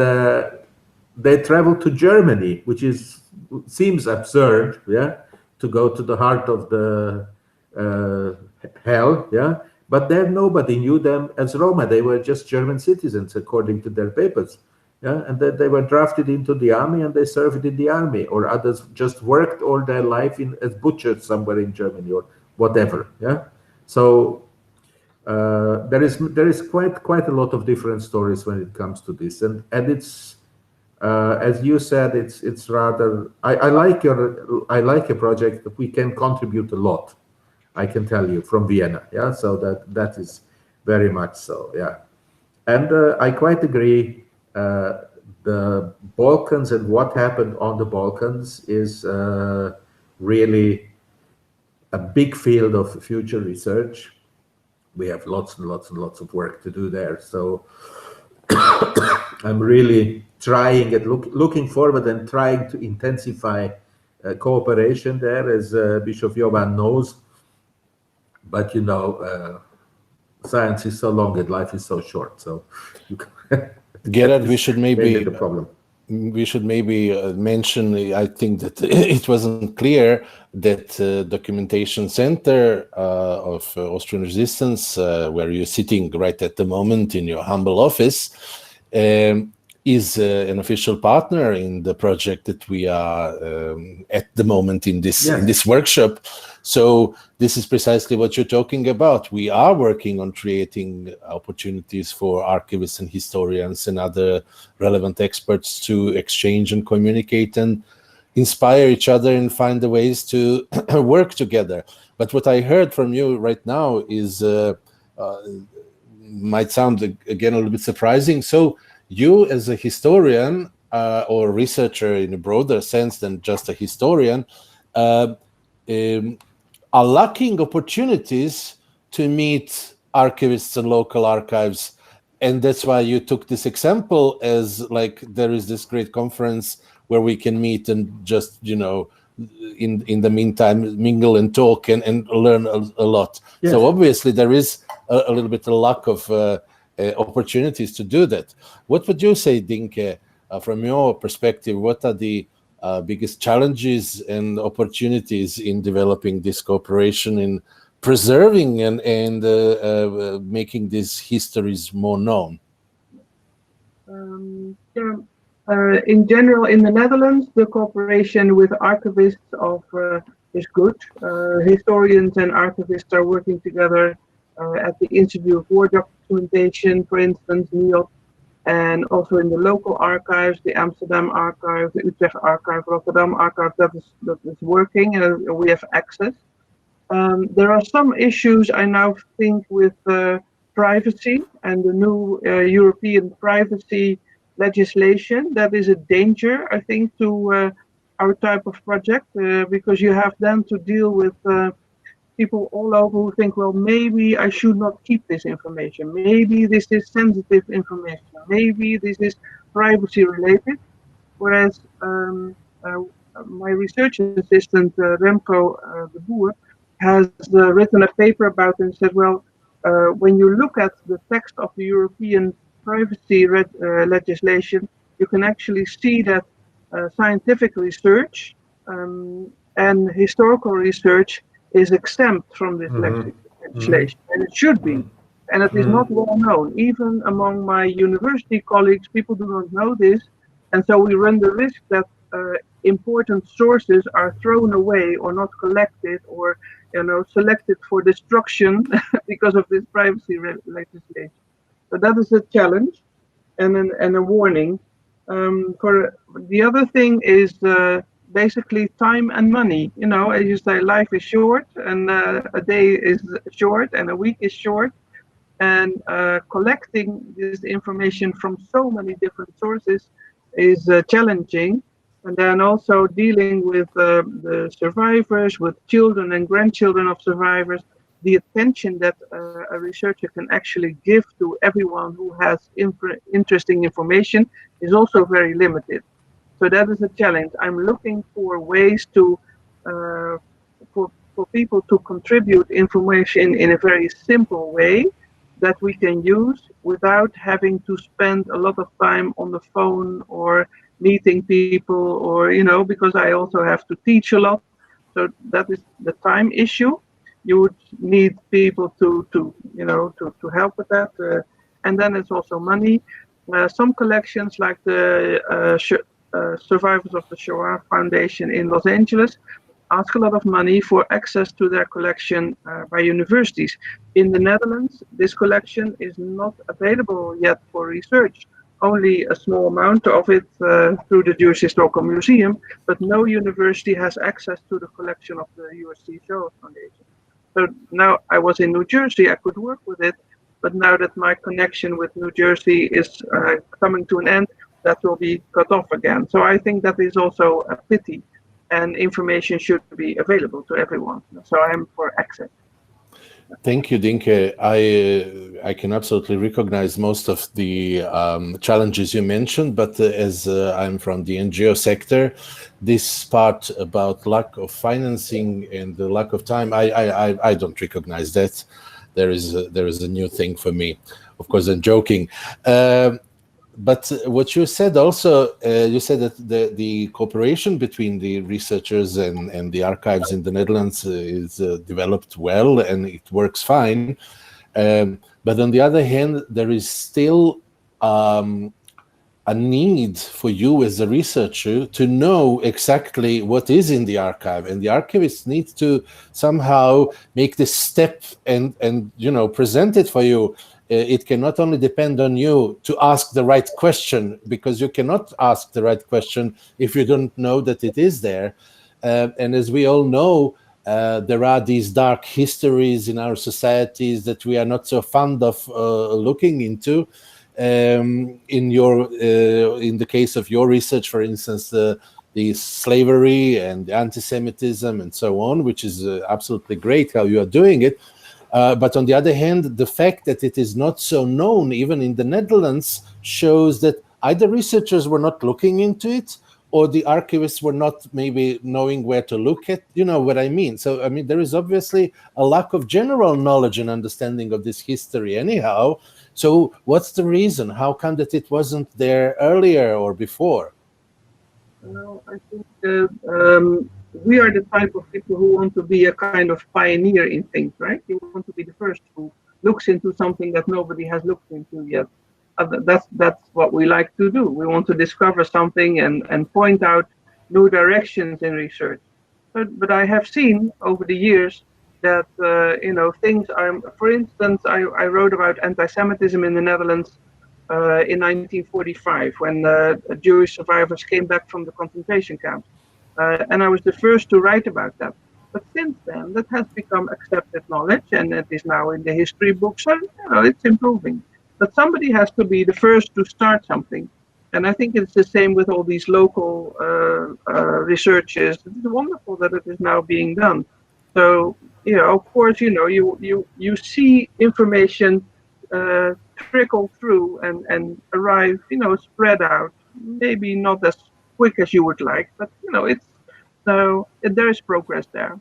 they traveled to Germany, which seems absurd. Yeah, to go to the heart of the hell. Yeah, but there nobody knew them as Roma. They were just German citizens according to their papers. Yeah, and then they were drafted into the army, and they served in the army, or others just worked all their life as butchers somewhere in Germany or whatever. Yeah, so there is quite a lot of different stories when it comes to this, and it's as you said, it's rather I like a project that we can contribute a lot. I can tell you from Vienna. Yeah, so that is very much so. Yeah, and I quite agree. The Balkans and what happened on the Balkans is really a big field of future research. We have lots and lots and lots of work to do there. So I'm really trying and looking forward and trying to intensify cooperation there, as Bishop Jovan knows. But you know, science is so long and life is so short. So you can Gerard, we should maybe the problem. We should maybe mention, I think that it wasn't clear that documentation center of Austrian Resistance, where you're sitting right at the moment in your humble office, is an official partner in the project that we are at the moment in this workshop. So this is precisely what you're talking about. We are working on creating opportunities for archivists and historians and other relevant experts to exchange and communicate and inspire each other and find the ways to work together. But what I heard from you right now is might sound again a little bit surprising. So you, as a historian or researcher in a broader sense than just a historian, are lacking opportunities to meet archivists and local archives. And that's why you took this example as like there is this great conference where we can meet and just, you know, in the meantime mingle and talk and learn a lot. Yes. So obviously there is a little bit of lack of opportunities to do that. What would you say, Dinke, from your perspective? What are the biggest challenges and opportunities in developing this cooperation, in preserving and making these histories more known? In general, in the Netherlands, the cooperation with archivists is good. Historians and archivists are working together at the Institute of War Documentation, for instance, NIOD, and also in the local archives, the Amsterdam archive, the Utrecht archive, Rotterdam archive, that is working, and we have access. There are some issues, I now think, with privacy and the new European privacy legislation. That is a danger, I think, to our type of project, because you have then to deal with people all over who think, well, maybe I should not keep this information. Maybe this is sensitive information. Maybe this is privacy related. Whereas my research assistant, Remco de Boer, has written a paper about it and said, well, when you look at the text of the European privacy legislation, you can actually see that scientific research and historical research is exempt from this legislation, and it should be. And it is not well known. Even among my university colleagues, people do not know this. And so we run the risk that important sources are thrown away or not collected or, you know, selected for destruction because of this privacy legislation. So that is a challenge and a warning. For the other thing is basically time and money. You know, as you say, life is short, and a day is short, and a week is short. And collecting this information from so many different sources is challenging. And then also dealing with the survivors, with children and grandchildren of survivors, the attention that a researcher can actually give to everyone who has interesting information is also very limited. So that is a challenge. I'm looking for ways to for people to contribute information in a very simple way that we can use without having to spend a lot of time on the phone or meeting people, or, you know, because I also have to teach a lot. So that is the time issue. You would need people to help with that. And then it's also money. Some collections, like the Survivors of the Shoah Foundation in Los Angeles, ask a lot of money for access to their collection by universities. In the Netherlands, this collection is not available yet for research. Only a small amount of it through the Jewish Historical Museum, but no university has access to the collection of the USC Shoah Foundation. So now I was in New Jersey, I could work with it, but now that my connection with New Jersey is coming to an end, that will be cut off again. So I think that is also a pity, and information should be available to everyone. So I'm for access. Thank you, Dinke. I can absolutely recognize most of the challenges you mentioned, but as I'm from the NGO sector, this part about lack of financing and the lack of time, I don't recognize that. There is a new thing for me. Of course, I'm joking. But what you said also, you said that the cooperation between the researchers and the archives in the Netherlands is developed well and it works fine. But on the other hand, there is still a need for you as a researcher to know exactly what is in the archive, and the archivists need to somehow make this step and present it for you. It can not only depend on you to ask the right question, because you cannot ask the right question if you don't know that it is there. And as we all know, there are these dark histories in our societies that we are not so fond of looking into. In the case of your research, for instance, the slavery and the anti-Semitism and so on, which is absolutely great how you are doing it. But on the other hand, the fact that it is not so known, even in the Netherlands, shows that either researchers were not looking into it, or the archivists were not maybe knowing where to look at, you know what I mean? So, I mean, there is obviously a lack of general knowledge and understanding of this history anyhow. So what's the reason? How come that it wasn't there earlier or before? Well, I think we are the type of people who want to be a kind of pioneer in things, right? You want to be the first who looks into something that nobody has looked into yet. That's what we like to do. We want to discover something and point out new directions in research. But I have seen over the years that things are. For instance, I wrote about anti-Semitism in the Netherlands in 1945 when Jewish survivors came back from the concentration camps, and I was the first to write about that. But since then, that has become accepted knowledge, and it is now in the history books. So it's improving. But somebody has to be the first to start something. And I think it's the same with all these local researches. It's wonderful that it is now being done. So, of course, you see information trickle through and arrive, spread out. Maybe not as quick as you would like, but, there is progress there.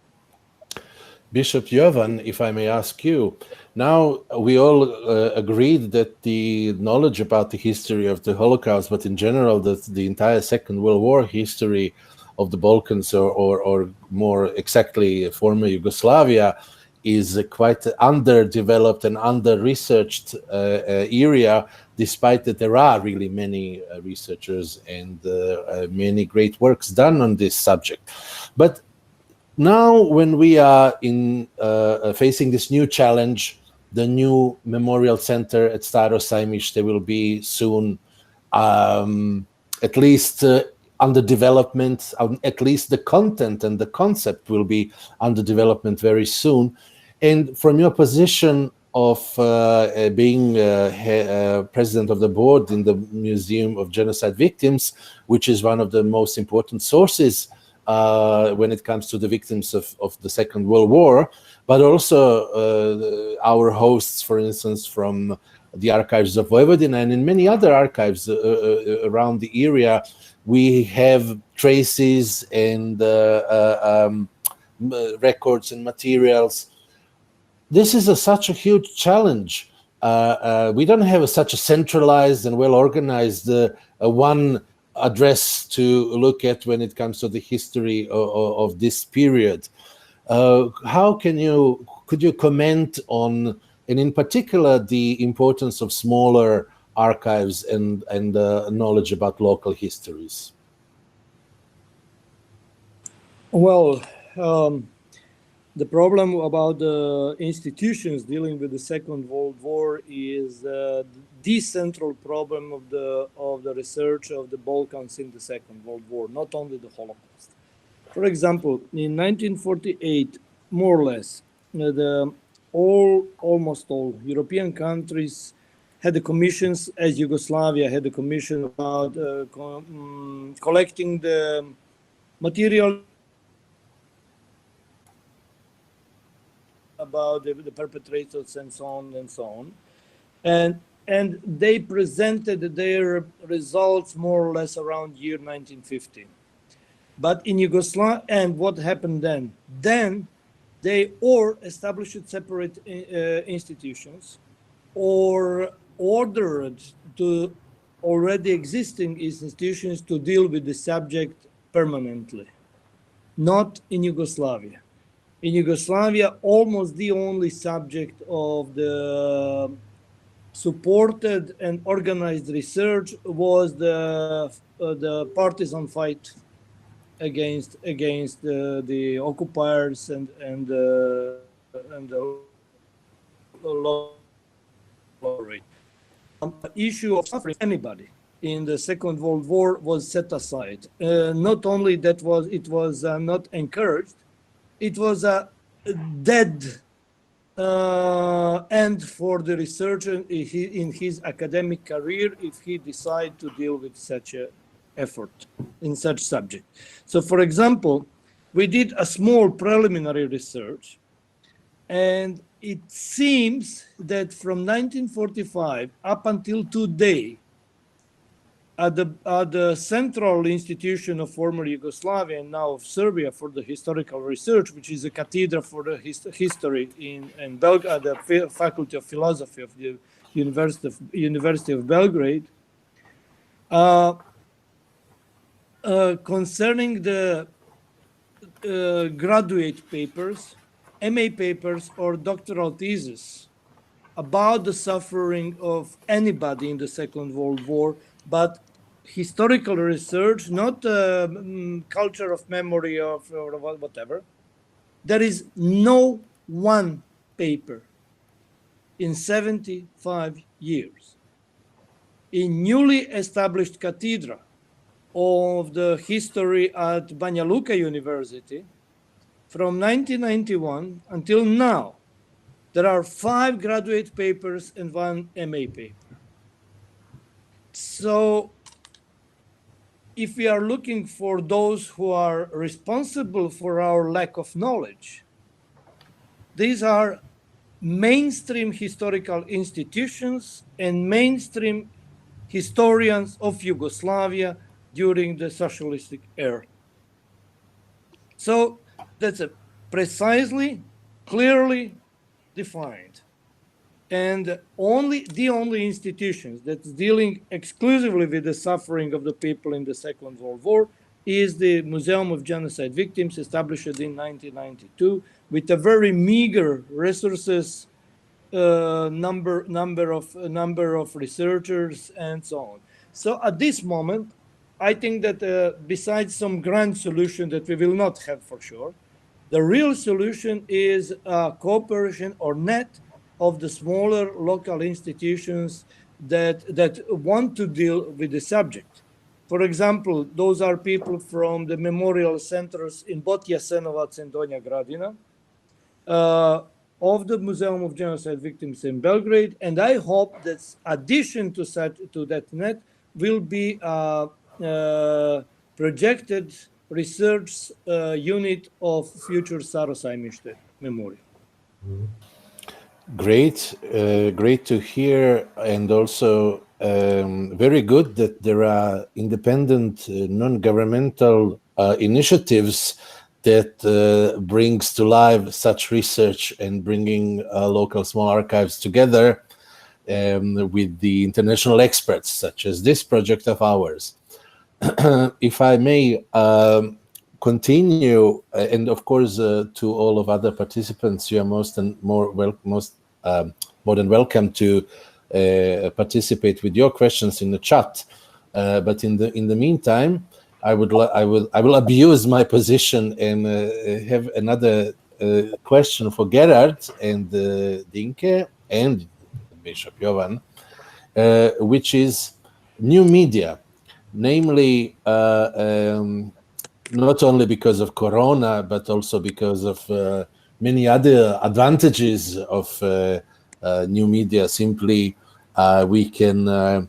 Bishop Jovan, if I may ask you, now we all agreed that the knowledge about the history of the Holocaust, but in general, the entire Second World War history of the Balkans, or more exactly former Yugoslavia, is quite underdeveloped and under-researched area, despite that there are really many researchers and many great works done on this subject. But now, when we are facing this new challenge, the new memorial center at Staro Sajmište will be soon, at least under development. At least the content and the concept will be under development very soon. And from your position of being president of the board in the Museum of Genocide Victims, which is one of the most important sources when it comes to the victims of the Second World War, but also our hosts, for instance, from the archives of Vojvodina and in many other archives around the area, we have traces and records and materials. This is such a huge challenge. We don't have such a centralized and well-organized one address to look at when it comes to the history of this period. Could you comment on, and in particular, the importance of smaller archives and knowledge about local histories? Well, the problem about the institutions dealing with the Second World War is the central problem of the research of the Balkans in the Second World War, not only the Holocaust. For example, in 1948, more or less, almost all European countries had the commissions, as Yugoslavia had the commission about collecting the material about the perpetrators and so on and so on. And they presented their results more or less around year 1950. But in Yugoslavia, and what happened then? Then they or established separate institutions or ordered to already existing institutions to deal with the subject permanently. Not in Yugoslavia. In Yugoslavia, almost the only subject of the supported and organized research was the partisan fight against the occupiers and the issue of suffering anybody in the Second World War was set aside. Not only that it was not encouraged, it was a dead end for the researcher in his academic career if he decide to deal with such a effort in such subject. So, for example, we did a small preliminary research, and it seems that from 1945 up until today, at the central institution of former Yugoslavia and now of Serbia for the historical research, which is a cathedra for the history in Belgrade, the Faculty of Philosophy of the University of Belgrade, concerning the graduate papers, MA papers, or doctoral thesis about the suffering of anybody in the Second World War, but historical research, not culture of memory or whatever. There is no one paper in 75 years in newly established cathedra of the history at Banja Luka University from 1991 until now. There are 5 graduate papers and 1 MA paper. So if we are looking for those who are responsible for our lack of knowledge, these are mainstream historical institutions and mainstream historians of Yugoslavia during the socialistic era. So that's a precisely, clearly defined. And the only institutions that's dealing exclusively with the suffering of the people in the Second World War is the Museum of Genocide Victims, established in 1992, with a very meager resources, number of researchers, and so on. So at this moment, I think that besides some grand solution that we will not have for sure, the real solution is cooperation or net of the smaller local institutions that want to deal with the subject. For example, those are people from the memorial centers in both Jasenovac and Donja Gradina, of the Museum of Genocide Victims in Belgrade, and I hope that addition to that net will be projected research unit of future Sarosajmište Memorial. Great, great to hear, and also very good that there are independent, non-governmental initiatives that brings to life such research and bringing local small archives together with the international experts, such as this project of ours. If I may continue, and of course to all of other participants, you are more than welcome to participate with your questions in the chat. But in the meantime, I will abuse my position and have another question for Gerard and Dinke and Bishop Jovan, which is new media, namely not only because of Corona, but also because of many other advantages of new media. Simply, we can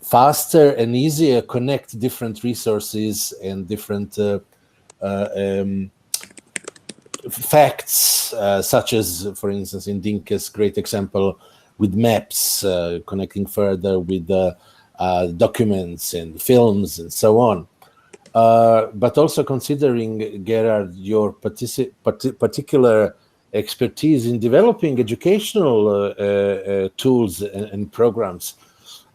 faster and easier connect different resources and different facts, such as, for instance, in Dinke's great example with maps, connecting further with documents and films and so on. But also considering, Gerard, your particular expertise in developing educational tools and programs,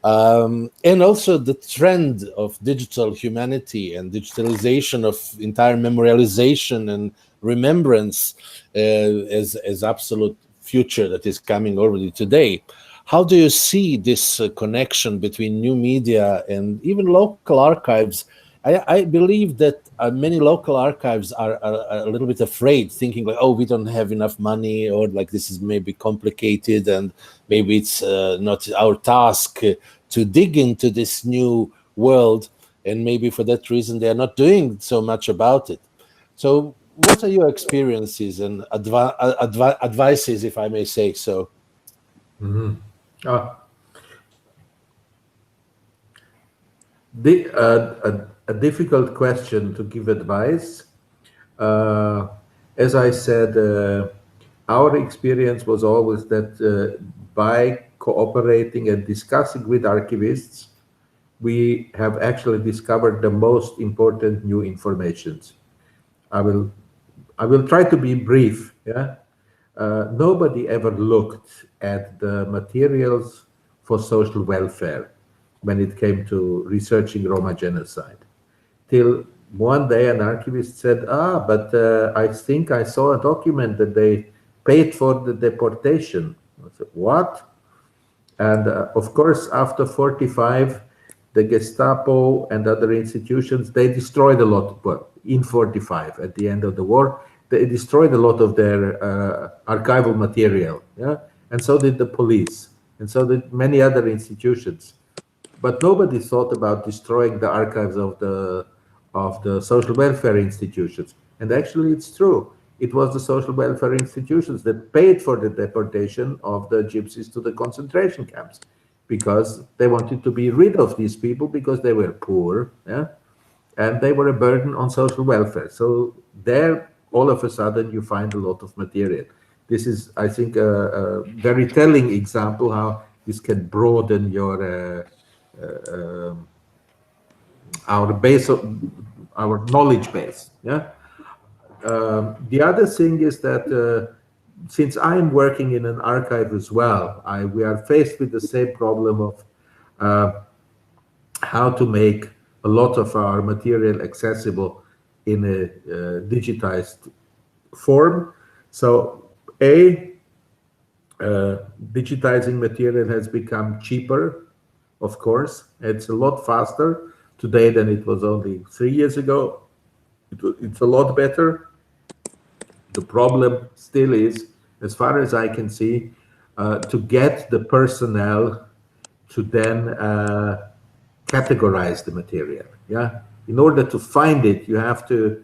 and also the trend of digital humanity and digitalization of entire memorialization and remembrance as absolute future that is coming already today. How do you see this connection between new media and even local archives? I believe that many local archives are a little bit afraid, thinking like, oh, we don't have enough money, or like this is maybe complicated and maybe it's not our task to dig into this new world, and maybe for that reason they are not doing so much about it. So what are your experiences and advices, if I may say so? Mm-hmm. A difficult question to give advice. As I said, our experience was always that by cooperating and discussing with archivists, we have actually discovered the most important new informations. I will try to be brief. Yeah, nobody ever looked at the materials for social welfare when it came to researching Roma genocide. Till one day an archivist said, but I think I saw a document that they paid for the deportation. I said, what? And of course, after 45, the Gestapo and other institutions, they destroyed a lot, well, in 45, at the end of the war, they destroyed a lot of their archival material, yeah? And so did the police, and so did many other institutions. But nobody thought about destroying the archives of the social welfare institutions. And actually, it's true. It was the social welfare institutions that paid for the deportation of the gypsies to the concentration camps, because they wanted to be rid of these people because they were poor, yeah? And they were a burden on social welfare. So there, all of a sudden, you find a lot of material. This is, I think, a very telling example how this can broaden your our base of our knowledge base. Yeah. The other thing is that since I'm working in an archive as well, we are faced with the same problem of how to make a lot of our material accessible in a digitized form. So, digitizing material has become cheaper, of course. It's a lot faster today than it was only 3 years ago. It's a lot better. The problem still is, as far as I can see, to get the personnel to then categorize the material. Yeah, in order to find it, you have to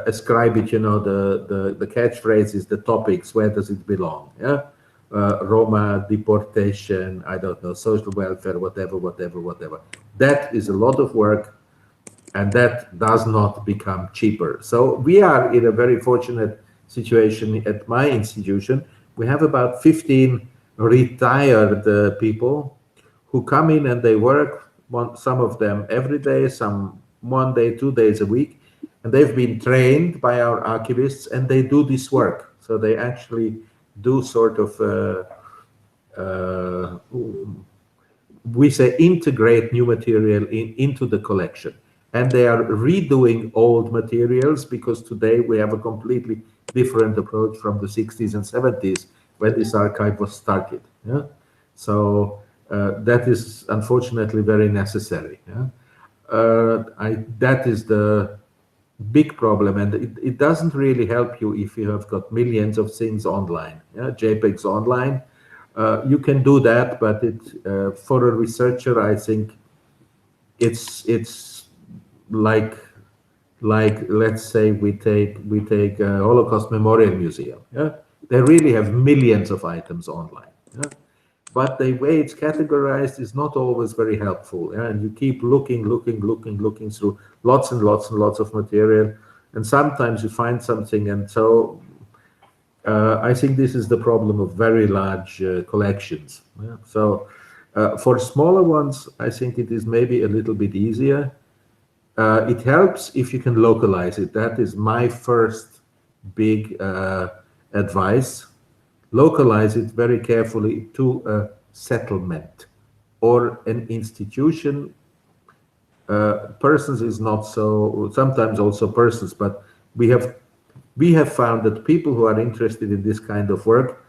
ascribe it. You know, the catchphrase is the topics. Where does it belong? Yeah, Roma, deportation. I don't know, social welfare, whatever. That is a lot of work, and that does not become cheaper. So we are in a very fortunate situation at my institution. We have about 15 retired people who come in and they work, some of them every day, some 1 day, 2 days a week, and they've been trained by our archivists, and they do this work. So they actually do sort of, we say, integrate new material into the collection. And they are redoing old materials, because today we have a completely different approach from the 60s and 70s when this archive was started. Yeah? So that is unfortunately very necessary. Yeah? That is the big problem, and it doesn't really help you if you have got millions of things online, yeah? JPEGs online. You can do that, but for a researcher, I think it's like let's say we take a Holocaust Memorial Museum. Yeah, they really have millions of items online. Yeah? But the way it's categorized is not always very helpful. Yeah? And you keep looking through lots and lots of material, and sometimes you find something. And so I think this is the problem of very large collections. Yeah? So for smaller ones, I think it is maybe a little bit easier. It helps if you can localize it. That is my first big advice. Localize it very carefully to a settlement or an institution. Persons is not so, sometimes also persons, but we have found that people who are interested in this kind of work,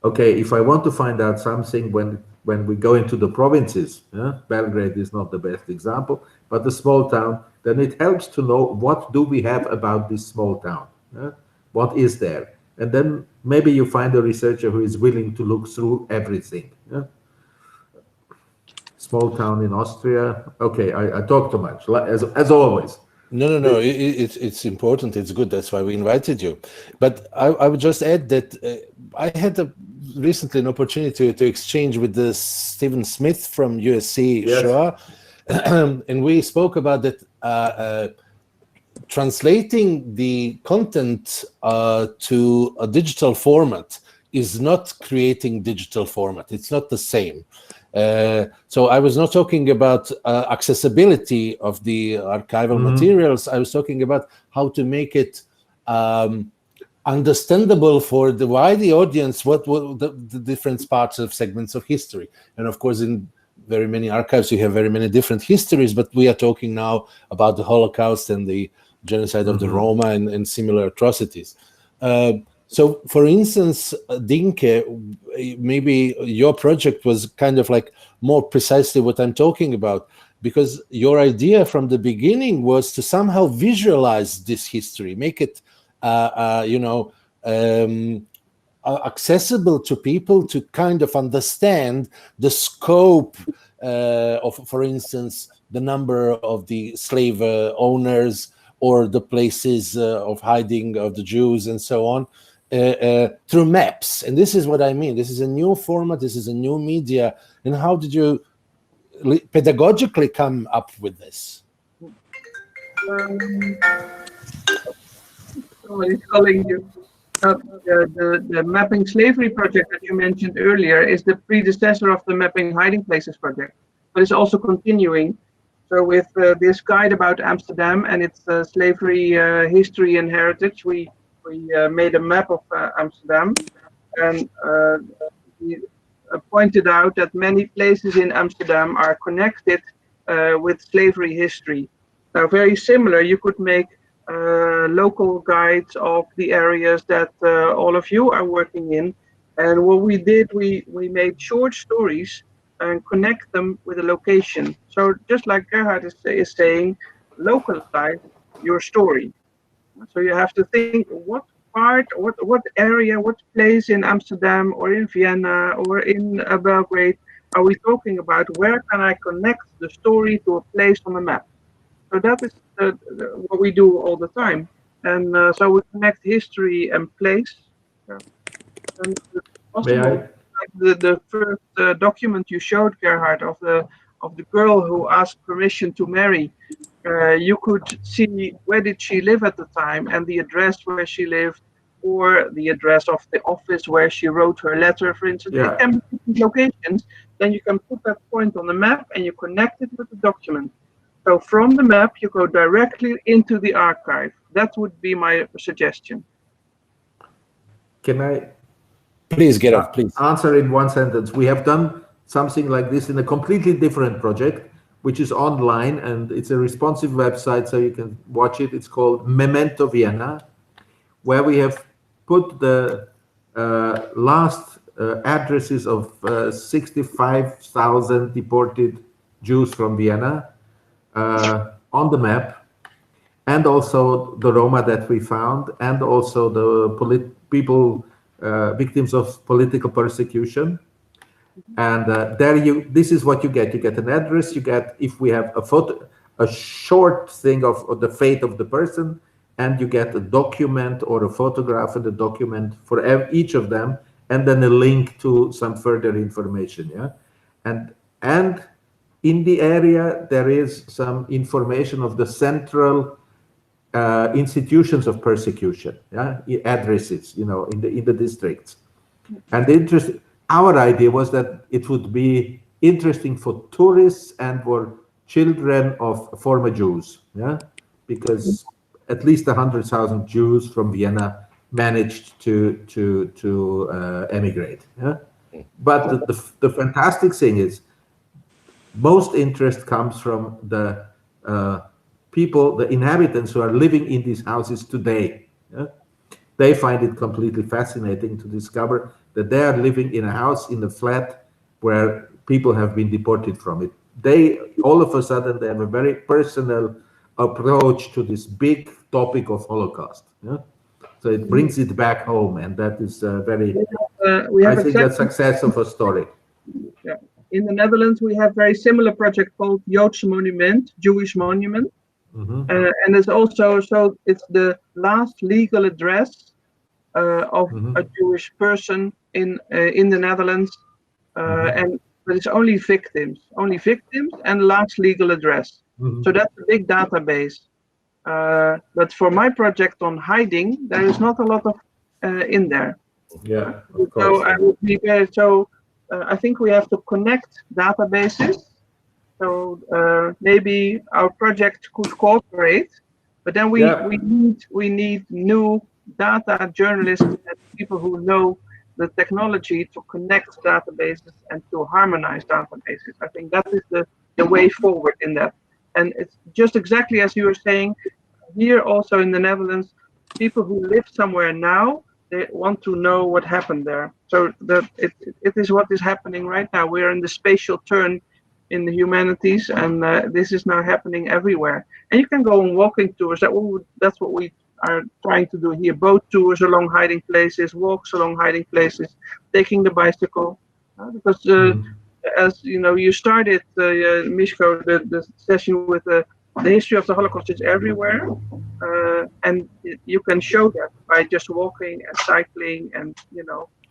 okay, if I want to find out something when we go into the provinces, Belgrade is not the best example, but the small town, then it helps to know what do we have about this small town, what is there, and then maybe you find a researcher who is willing to look through everything. Small town in Austria. Okay, I talk too much, as always. No. It's important. It's good. That's why we invited you. But I would just add that I had recently an opportunity to exchange with Stephen Smith from USC Yes. Shoah, and we spoke about that translating the content to a digital format is not creating digital format. It's not the same. So I was not talking about accessibility of the archival materials. I was talking about how to make it understandable for the wider audience, what the different parts of segments of history. And of course, in very many archives, you have very many different histories, but we are talking now about the Holocaust and the genocide of the Roma and similar atrocities. So, for instance, Dinke, maybe your project was kind of like more precisely what I'm talking about, because your idea from the beginning was to somehow visualize this history, make it, accessible to people to kind of understand the scope of, for instance, the number of the slave owners or the places of hiding of the Jews and so on. Through maps. And this is what I mean. This is a new format. This is a new media. And how did you pedagogically come up with this? Somebody's calling you. The Mapping Slavery project that you mentioned earlier is the predecessor of the Mapping Hiding Places project, but it's also continuing. So with this guide about Amsterdam and its slavery history and heritage, we made a map of Amsterdam, and we pointed out that many places in Amsterdam are connected with slavery history. Now, very similar, you could make local guides of the areas that all of you are working in. And what we did, we made short stories and connect them with a location. So just like Gerhard is saying, localize your story. So you have to think what part, what area, what place in Amsterdam or in Vienna or in Belgrade are we talking about? Where can I connect the story to a place on the map? So that is what we do all the time. And so we connect history and place. Yeah. And possible, like the first document you showed, Gerhard, of the girl who asked permission to marry. You could see where did she live at the time and the address where she lived, or the address of the office where she wrote her letter, for instance. It can be different locations. Then you can put that point on the map and you connect it with the document. So from the map, you go directly into the archive. That would be my suggestion. Can I please get up, please answer in one sentence? We have done something like this in a completely different project, which is online, and it's a responsive website, so you can watch it. It's called Memento Vienna, where we have put the last addresses of 65,000 deported Jews from Vienna on the map, and also the Roma that we found, and also the people victims of political persecution. And this is what you get. You get an address. You get, if we have a short thing of the fate of the person, and you get a document or a photograph of the document for each of them, and then a link to some further information. Yeah, and in the area there is some information of the central institutions of persecution. Yeah, addresses. In the districts, and our idea was that it would be interesting for tourists and for children of former Jews, yeah, because at least 100,000 Jews from Vienna managed to emigrate. Yeah, but the fantastic thing is, most interest comes from the people, the inhabitants who are living in these houses today. Yeah? They find it completely fascinating to discover that they are living in a house, in a flat where people have been deported from it. They, all of a sudden, they have a very personal approach to this big topic of Holocaust. Yeah? So it brings it back home, and that is very, I think, the success of a story. Yeah. In the Netherlands, we have a very similar project called Joodse Monument, Jewish Monument. And it's also, so it's the last legal address of a Jewish person in the Netherlands, but it's only victims and last legal address. So that's a big database. But for my project on hiding, there is not a lot of in there. Yeah, of So course. I would be very, I think we have to connect databases. So maybe our project could cooperate, but then we need new data journalists and people who know the technology to connect databases and to harmonize databases. I think that is the way forward in that. And it's just exactly as you were saying, here also in the Netherlands, people who live somewhere now, they want to know what happened there. So that it is what is happening right now. We are in the spatial turn in the humanities, and this is now happening everywhere. And you can go on walking tours. That's what we are trying to do here. Boat tours along hiding places, walks along hiding places, taking the bicycle. Because as you know, you started, Miško, the session with the history of the Holocaust is everywhere. And you can show that by just walking and cycling and,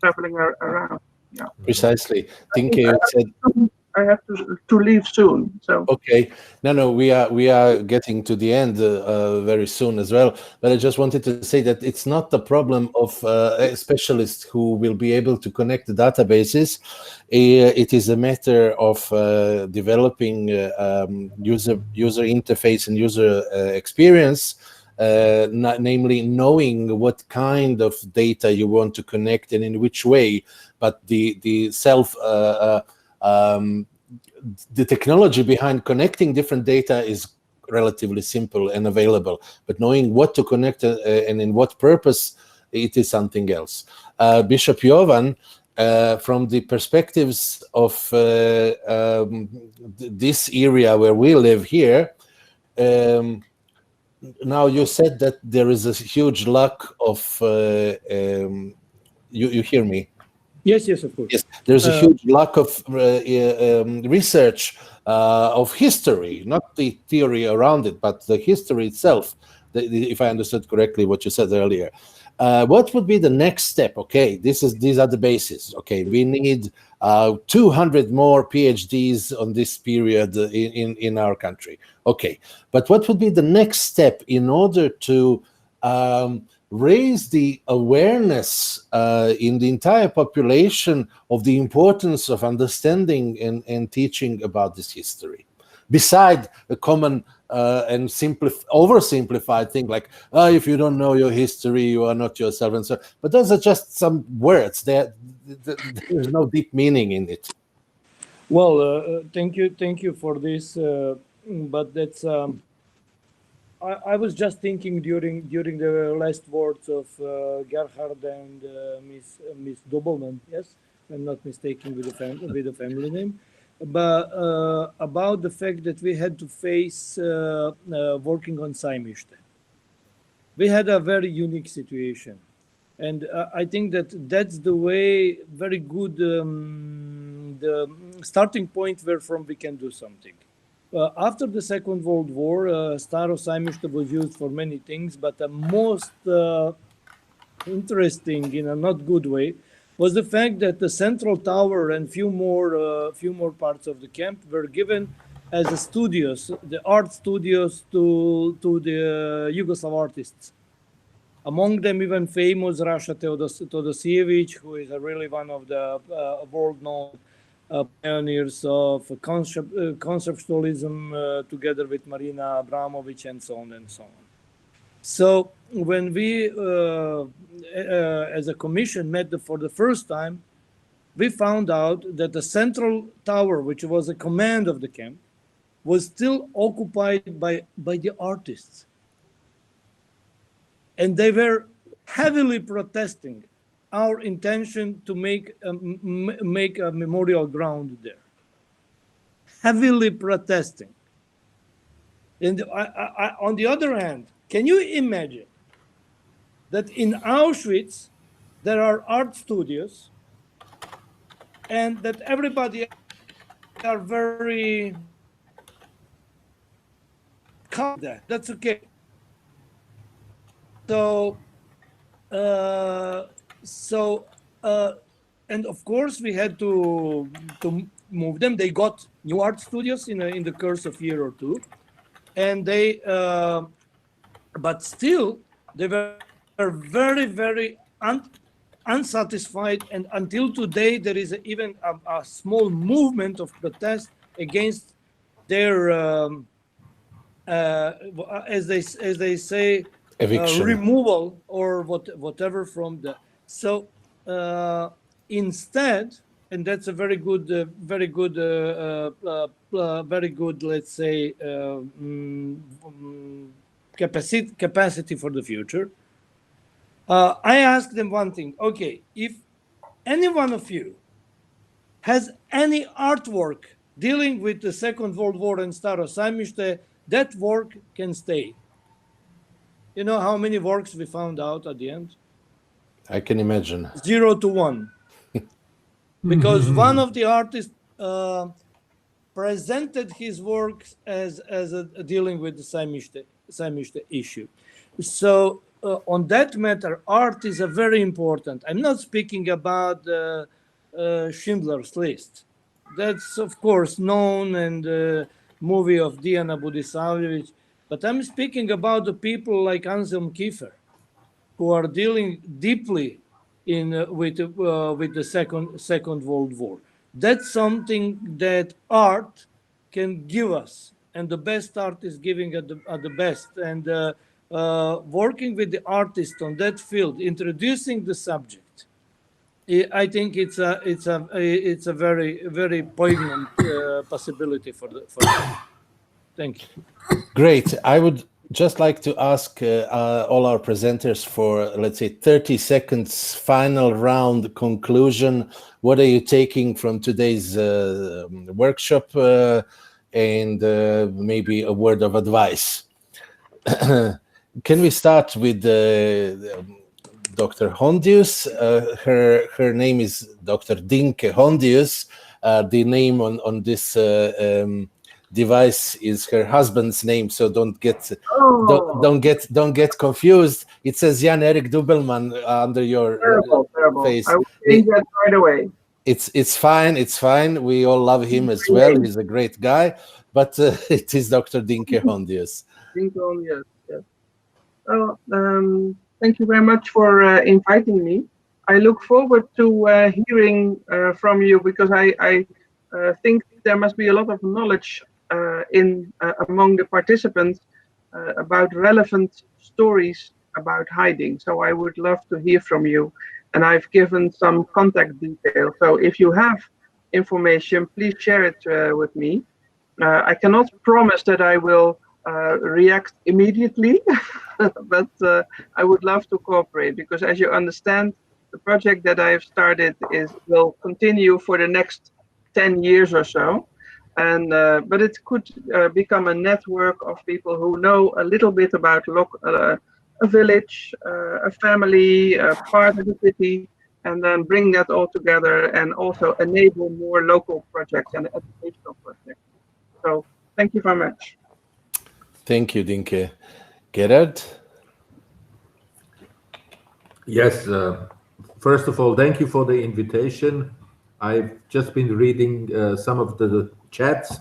traveling around. Yeah. Precisely. Tinke said, I have to leave soon. So okay, no, we are getting to the end very soon as well. But I just wanted to say that it's not the problem of a specialist who will be able to connect the databases. It is a matter of developing user interface and user experience. Namely knowing what kind of data you want to connect and in which way, but the technology behind connecting different data is relatively simple and available, but knowing what to connect and in what purpose, it is something else. Bishop Jovan, from the perspectives of this area where we live here, now you said that there is a huge lack of you hear me? Yes, of course. Yes, there's a huge lack of research of history, not the theory around it, but the history itself, if I understood correctly what you said earlier. What would be the next step? Okay, these are the bases. Okay, we need 200 more PhDs on this period in our country. Okay, but what would be the next step in order to raise the awareness in the entire population of the importance of understanding and teaching about this history, beside a common and oversimplified thing like, if you don't know your history, you are not yourself, and so. But those are just some words. There's no deep meaning in it. Well, thank you for this. But that's. I was just thinking during the last words of Gerhard and Miss Doubleman, yes, if I'm not mistaken with the family name, but about the fact that we had to face working on Sajmište. We had a very unique situation, and I think that's the way very good the starting point where from we can do something. After the Second World War, Staro Sajmište was used for many things, but the most interesting, in a not good way, was the fact that the central tower and few more parts of the camp were given as a studios, the art studios to the Yugoslav artists. Among them, even famous Rasha Todosijević, who is really one of the world-known pioneers of conceptualism, together with Marina Abramović and so on and so on. So when we, as a commission, met for the first time, we found out that the central tower, which was a command of the camp, was still occupied by the artists. And they were heavily protesting our intention to make a memorial ground there. Heavily protesting. And on the other hand, can you imagine that in Auschwitz there are art studios and that everybody are very calm there? That's okay. And of course we had to move them. They got new art studios in the course of year or two, and they but still they were very, very unsatisfied, and until today there is even a small movement of protest against their as they say, Eviction. removal or whatever from the. So instead, and that's a very good, let's say, capacity for the future. I asked them one thing. Okay, if any one of you has any artwork dealing with the Second World War and Staro Sajmište, that work can stay. You know how many works we found out at the end? I can imagine. 0 to 1. Because one of the artists presented his works as dealing with the Sajmište issue. So on that matter, art is a very important. I'm not speaking about Schindler's List. That's of course known, and movie of Dijana Budisavljević, but I'm speaking about the people like Anselm Kiefer, who are dealing deeply with the Second World War. That's something that art can give us, and the best art is giving at the best. And working with the artist on that field, introducing the subject, I think it's a very, very poignant possibility for them. Thank you. Great. I would just like to ask all our presenters for, let's say, 30 seconds final round conclusion. What are you taking from today's workshop, and maybe a word of advice? Can we start with Dr. Hondius? Her name is Dr. Dinke Hondius. The name on this device is her husband's name, so don't get confused. It says Jan Erik Dubelman under your face. I will change that right away. It's fine. It's fine. We all love him as well. He's a great guy, but it is Dr. Dinke Hondius. Dinke Hondius, yes. Well, thank you very much for inviting me. I look forward to hearing from you, because I think there must be a lot of knowledge among the participants about relevant stories about hiding. So I would love to hear from you. And I've given some contact details. So if you have information, please share it with me. I cannot promise that I will react immediately, but I would love to cooperate, because as you understand, the project that I have started will continue for the next 10 years or so. And but it could become a network of people who know a little bit about a village, a family, a part of the city, and then bring that all together and also enable more local projects and educational projects. So thank you very much. Thank you, Dinke. Gerard? Yes, first of all, thank you for the invitation. I've just been reading some of the chats.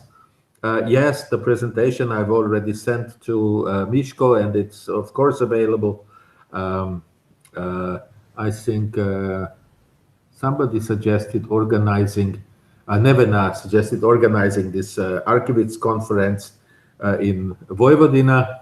Yes, the presentation I've already sent to Miško, and it's of course available. I think somebody suggested organizing, Nevena suggested organizing this Archivists conference in Vojvodina.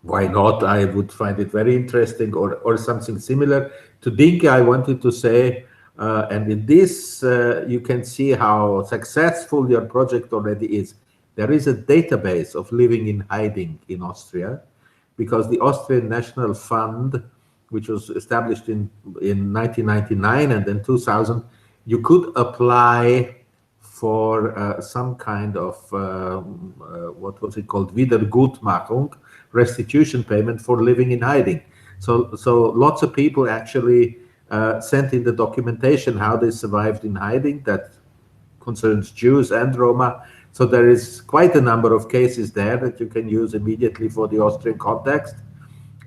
Why not? I would find it very interesting, or something similar. To Dinke, I wanted to say, and in this, you can see how successful your project already is. There is a database of living in hiding in Austria, because the Austrian National Fund, which was established in 1999 and then 2000, you could apply for some kind of, what was it called, Wiedergutmachung, restitution payment for living in hiding. So lots of people actually sent in the documentation how they survived in hiding. That concerns Jews and Roma. So there is quite a number of cases there that you can use immediately for the Austrian context.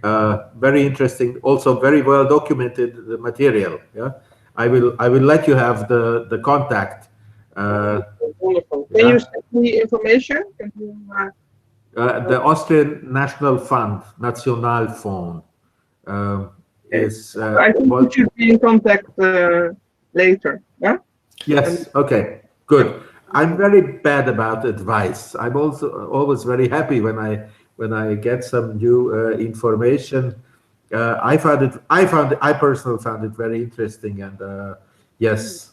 Very interesting, also very well documented material. Yeah, I will let you have the contact. Wonderful. Can you send me information? Can you, The Austrian National Fund, Nationalfonds, is. I think we should be in contact later. Yeah. Yes. Okay. Good. I'm very bad about advice. I'm also always very happy when I get some new information. I personally found it very interesting, and yes,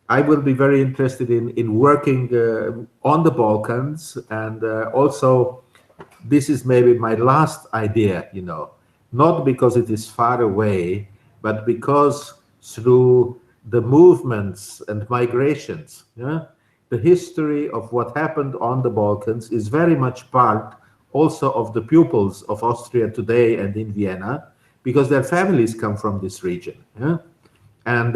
I will be very interested in working on the Balkans, and also this is maybe my last idea, not because it is far away, but because through the movements and migrations, the history of what happened on the Balkans is very much part also of the pupils of Austria today and in Vienna, because their families come from this region. And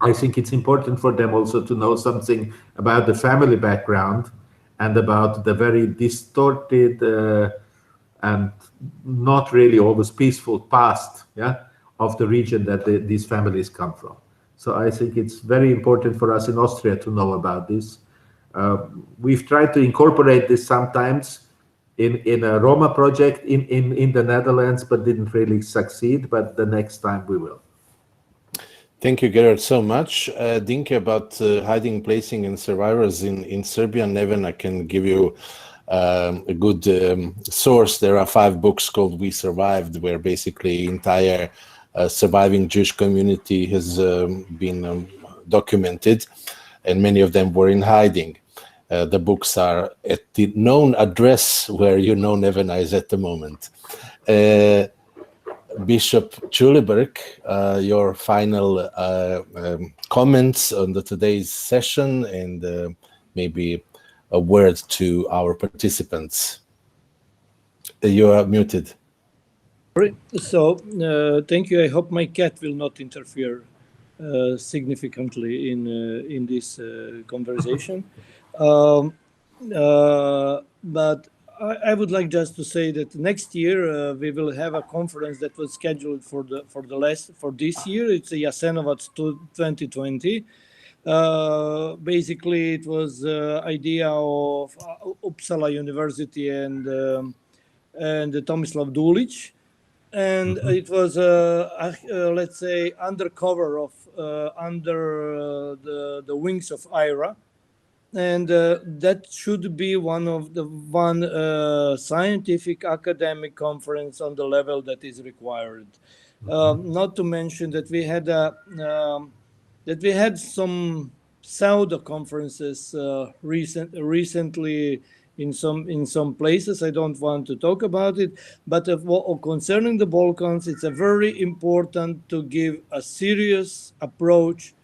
I think it's important for them also to know something about the family background and about the very distorted and not really always peaceful past of the region that these families come from. So I think it's very important for us in Austria to know about this. We've tried to incorporate this sometimes in a Roma project in the Netherlands, but didn't really succeed. But the next time we will. Thank you, Gerard, so much. Dinke, about hiding, placing, and survivors in Serbia and Neven, I can give you a good source. There are 5 books called We Survived, where basically entire surviving Jewish community has been documented, and many of them were in hiding. The books are at the known address where Nevena is at the moment. Bishop Chuleberg, your final comments on today's session, and maybe a word to our participants. You are muted. So, thank you. I hope my cat will not interfere significantly in this conversation. But I would like just to say that next year we will have a conference that was scheduled for this year. It's a Jasenovac 2020. Basically, it was idea of Uppsala University and Tomislav Dulic. And it was, let's say, undercover of under the wings of IRA, and that should be one scientific academic conference on the level that is required. Not to mention that we had some pseudo conferences recently. In some places, I don't want to talk about it, but concerning the Balkans, it's a very important to give a serious approach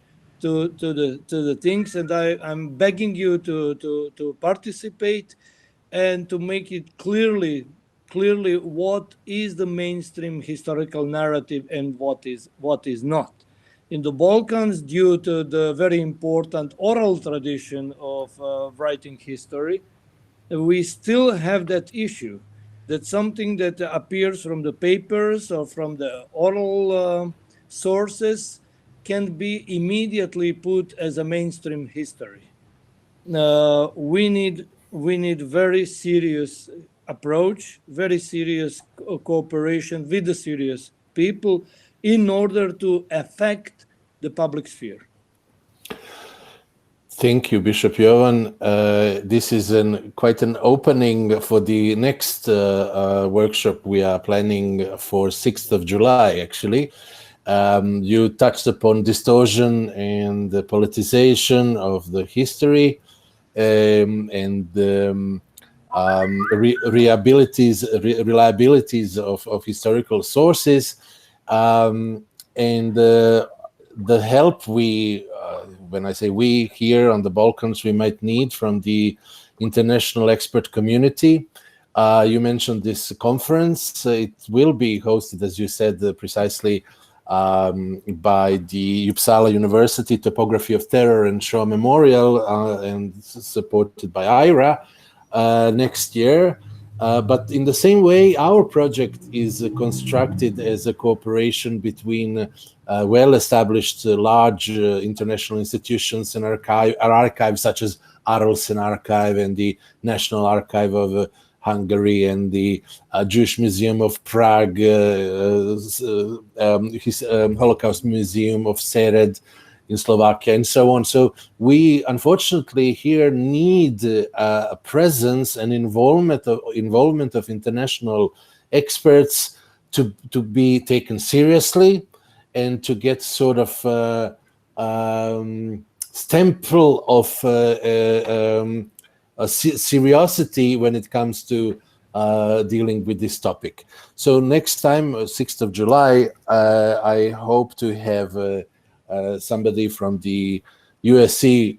to the things, and I'm begging you to participate and to make it clearly what is the mainstream historical narrative and what is not. In the Balkans, due to the very important oral tradition of writing history, we still have that issue, that something that appears from the papers or from the oral sources can be immediately put as a mainstream history. We need very serious approach, very serious cooperation with the serious people in order to affect the public sphere. Thank you, Bishop Jovan. This is quite an opening for the next workshop we are planning for 6th of July, actually. You touched upon distortion and the politicization of the history and the reliabilities of historical sources, and the help when I say we here on the Balkans, we might need from the international expert community. You mentioned this conference. It will be hosted, as you said, precisely by the Uppsala University Topography of Terror and Shoah Memorial, and supported by IRA next year. But in the same way, our project is constructed as a cooperation between well-established large international institutions and archives such as Arlsen Archive and the National Archive of Hungary, and the Jewish Museum of Prague, his Holocaust Museum of Sered in Slovakia, and so on. So we unfortunately here need a presence and involvement of international experts to be taken seriously and to get sort of stempel of seriosity when it comes to dealing with this topic. So next time, 6th of July, I hope to have somebody from the USC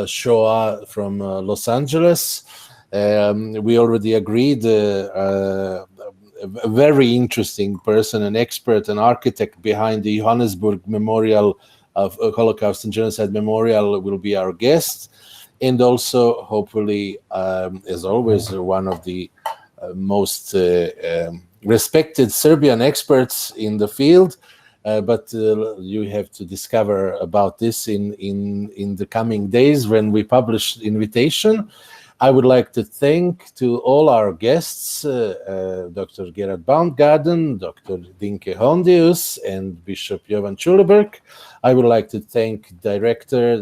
Shoah from Los Angeles. We already agreed a very interesting person, an expert, an architect behind the Johannesburg Memorial of Holocaust and Genocide Memorial will be our guest. And also, hopefully, as always, one of the most respected Serbian experts in the field. But you have to discover about this in the coming days when we publish the invitation. I would like to thank to all our guests, Dr. Gerard Baumgarten, Dr. Dinke Hondius, and Bishop Jovan Čuleberg. I would like to thank Director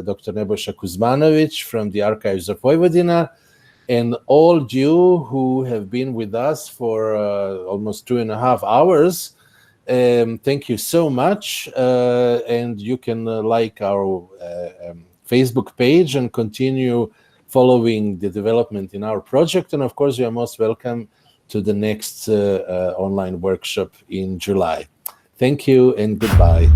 Dr. Nebojša Kuzmanović from the Archives of Vojvodina, and all you who have been with us for almost 2.5 hours. Thank you so much, and you can like our Facebook page and continue following the development in our project. And of course, you are most welcome to the next online workshop in July. Thank you and goodbye.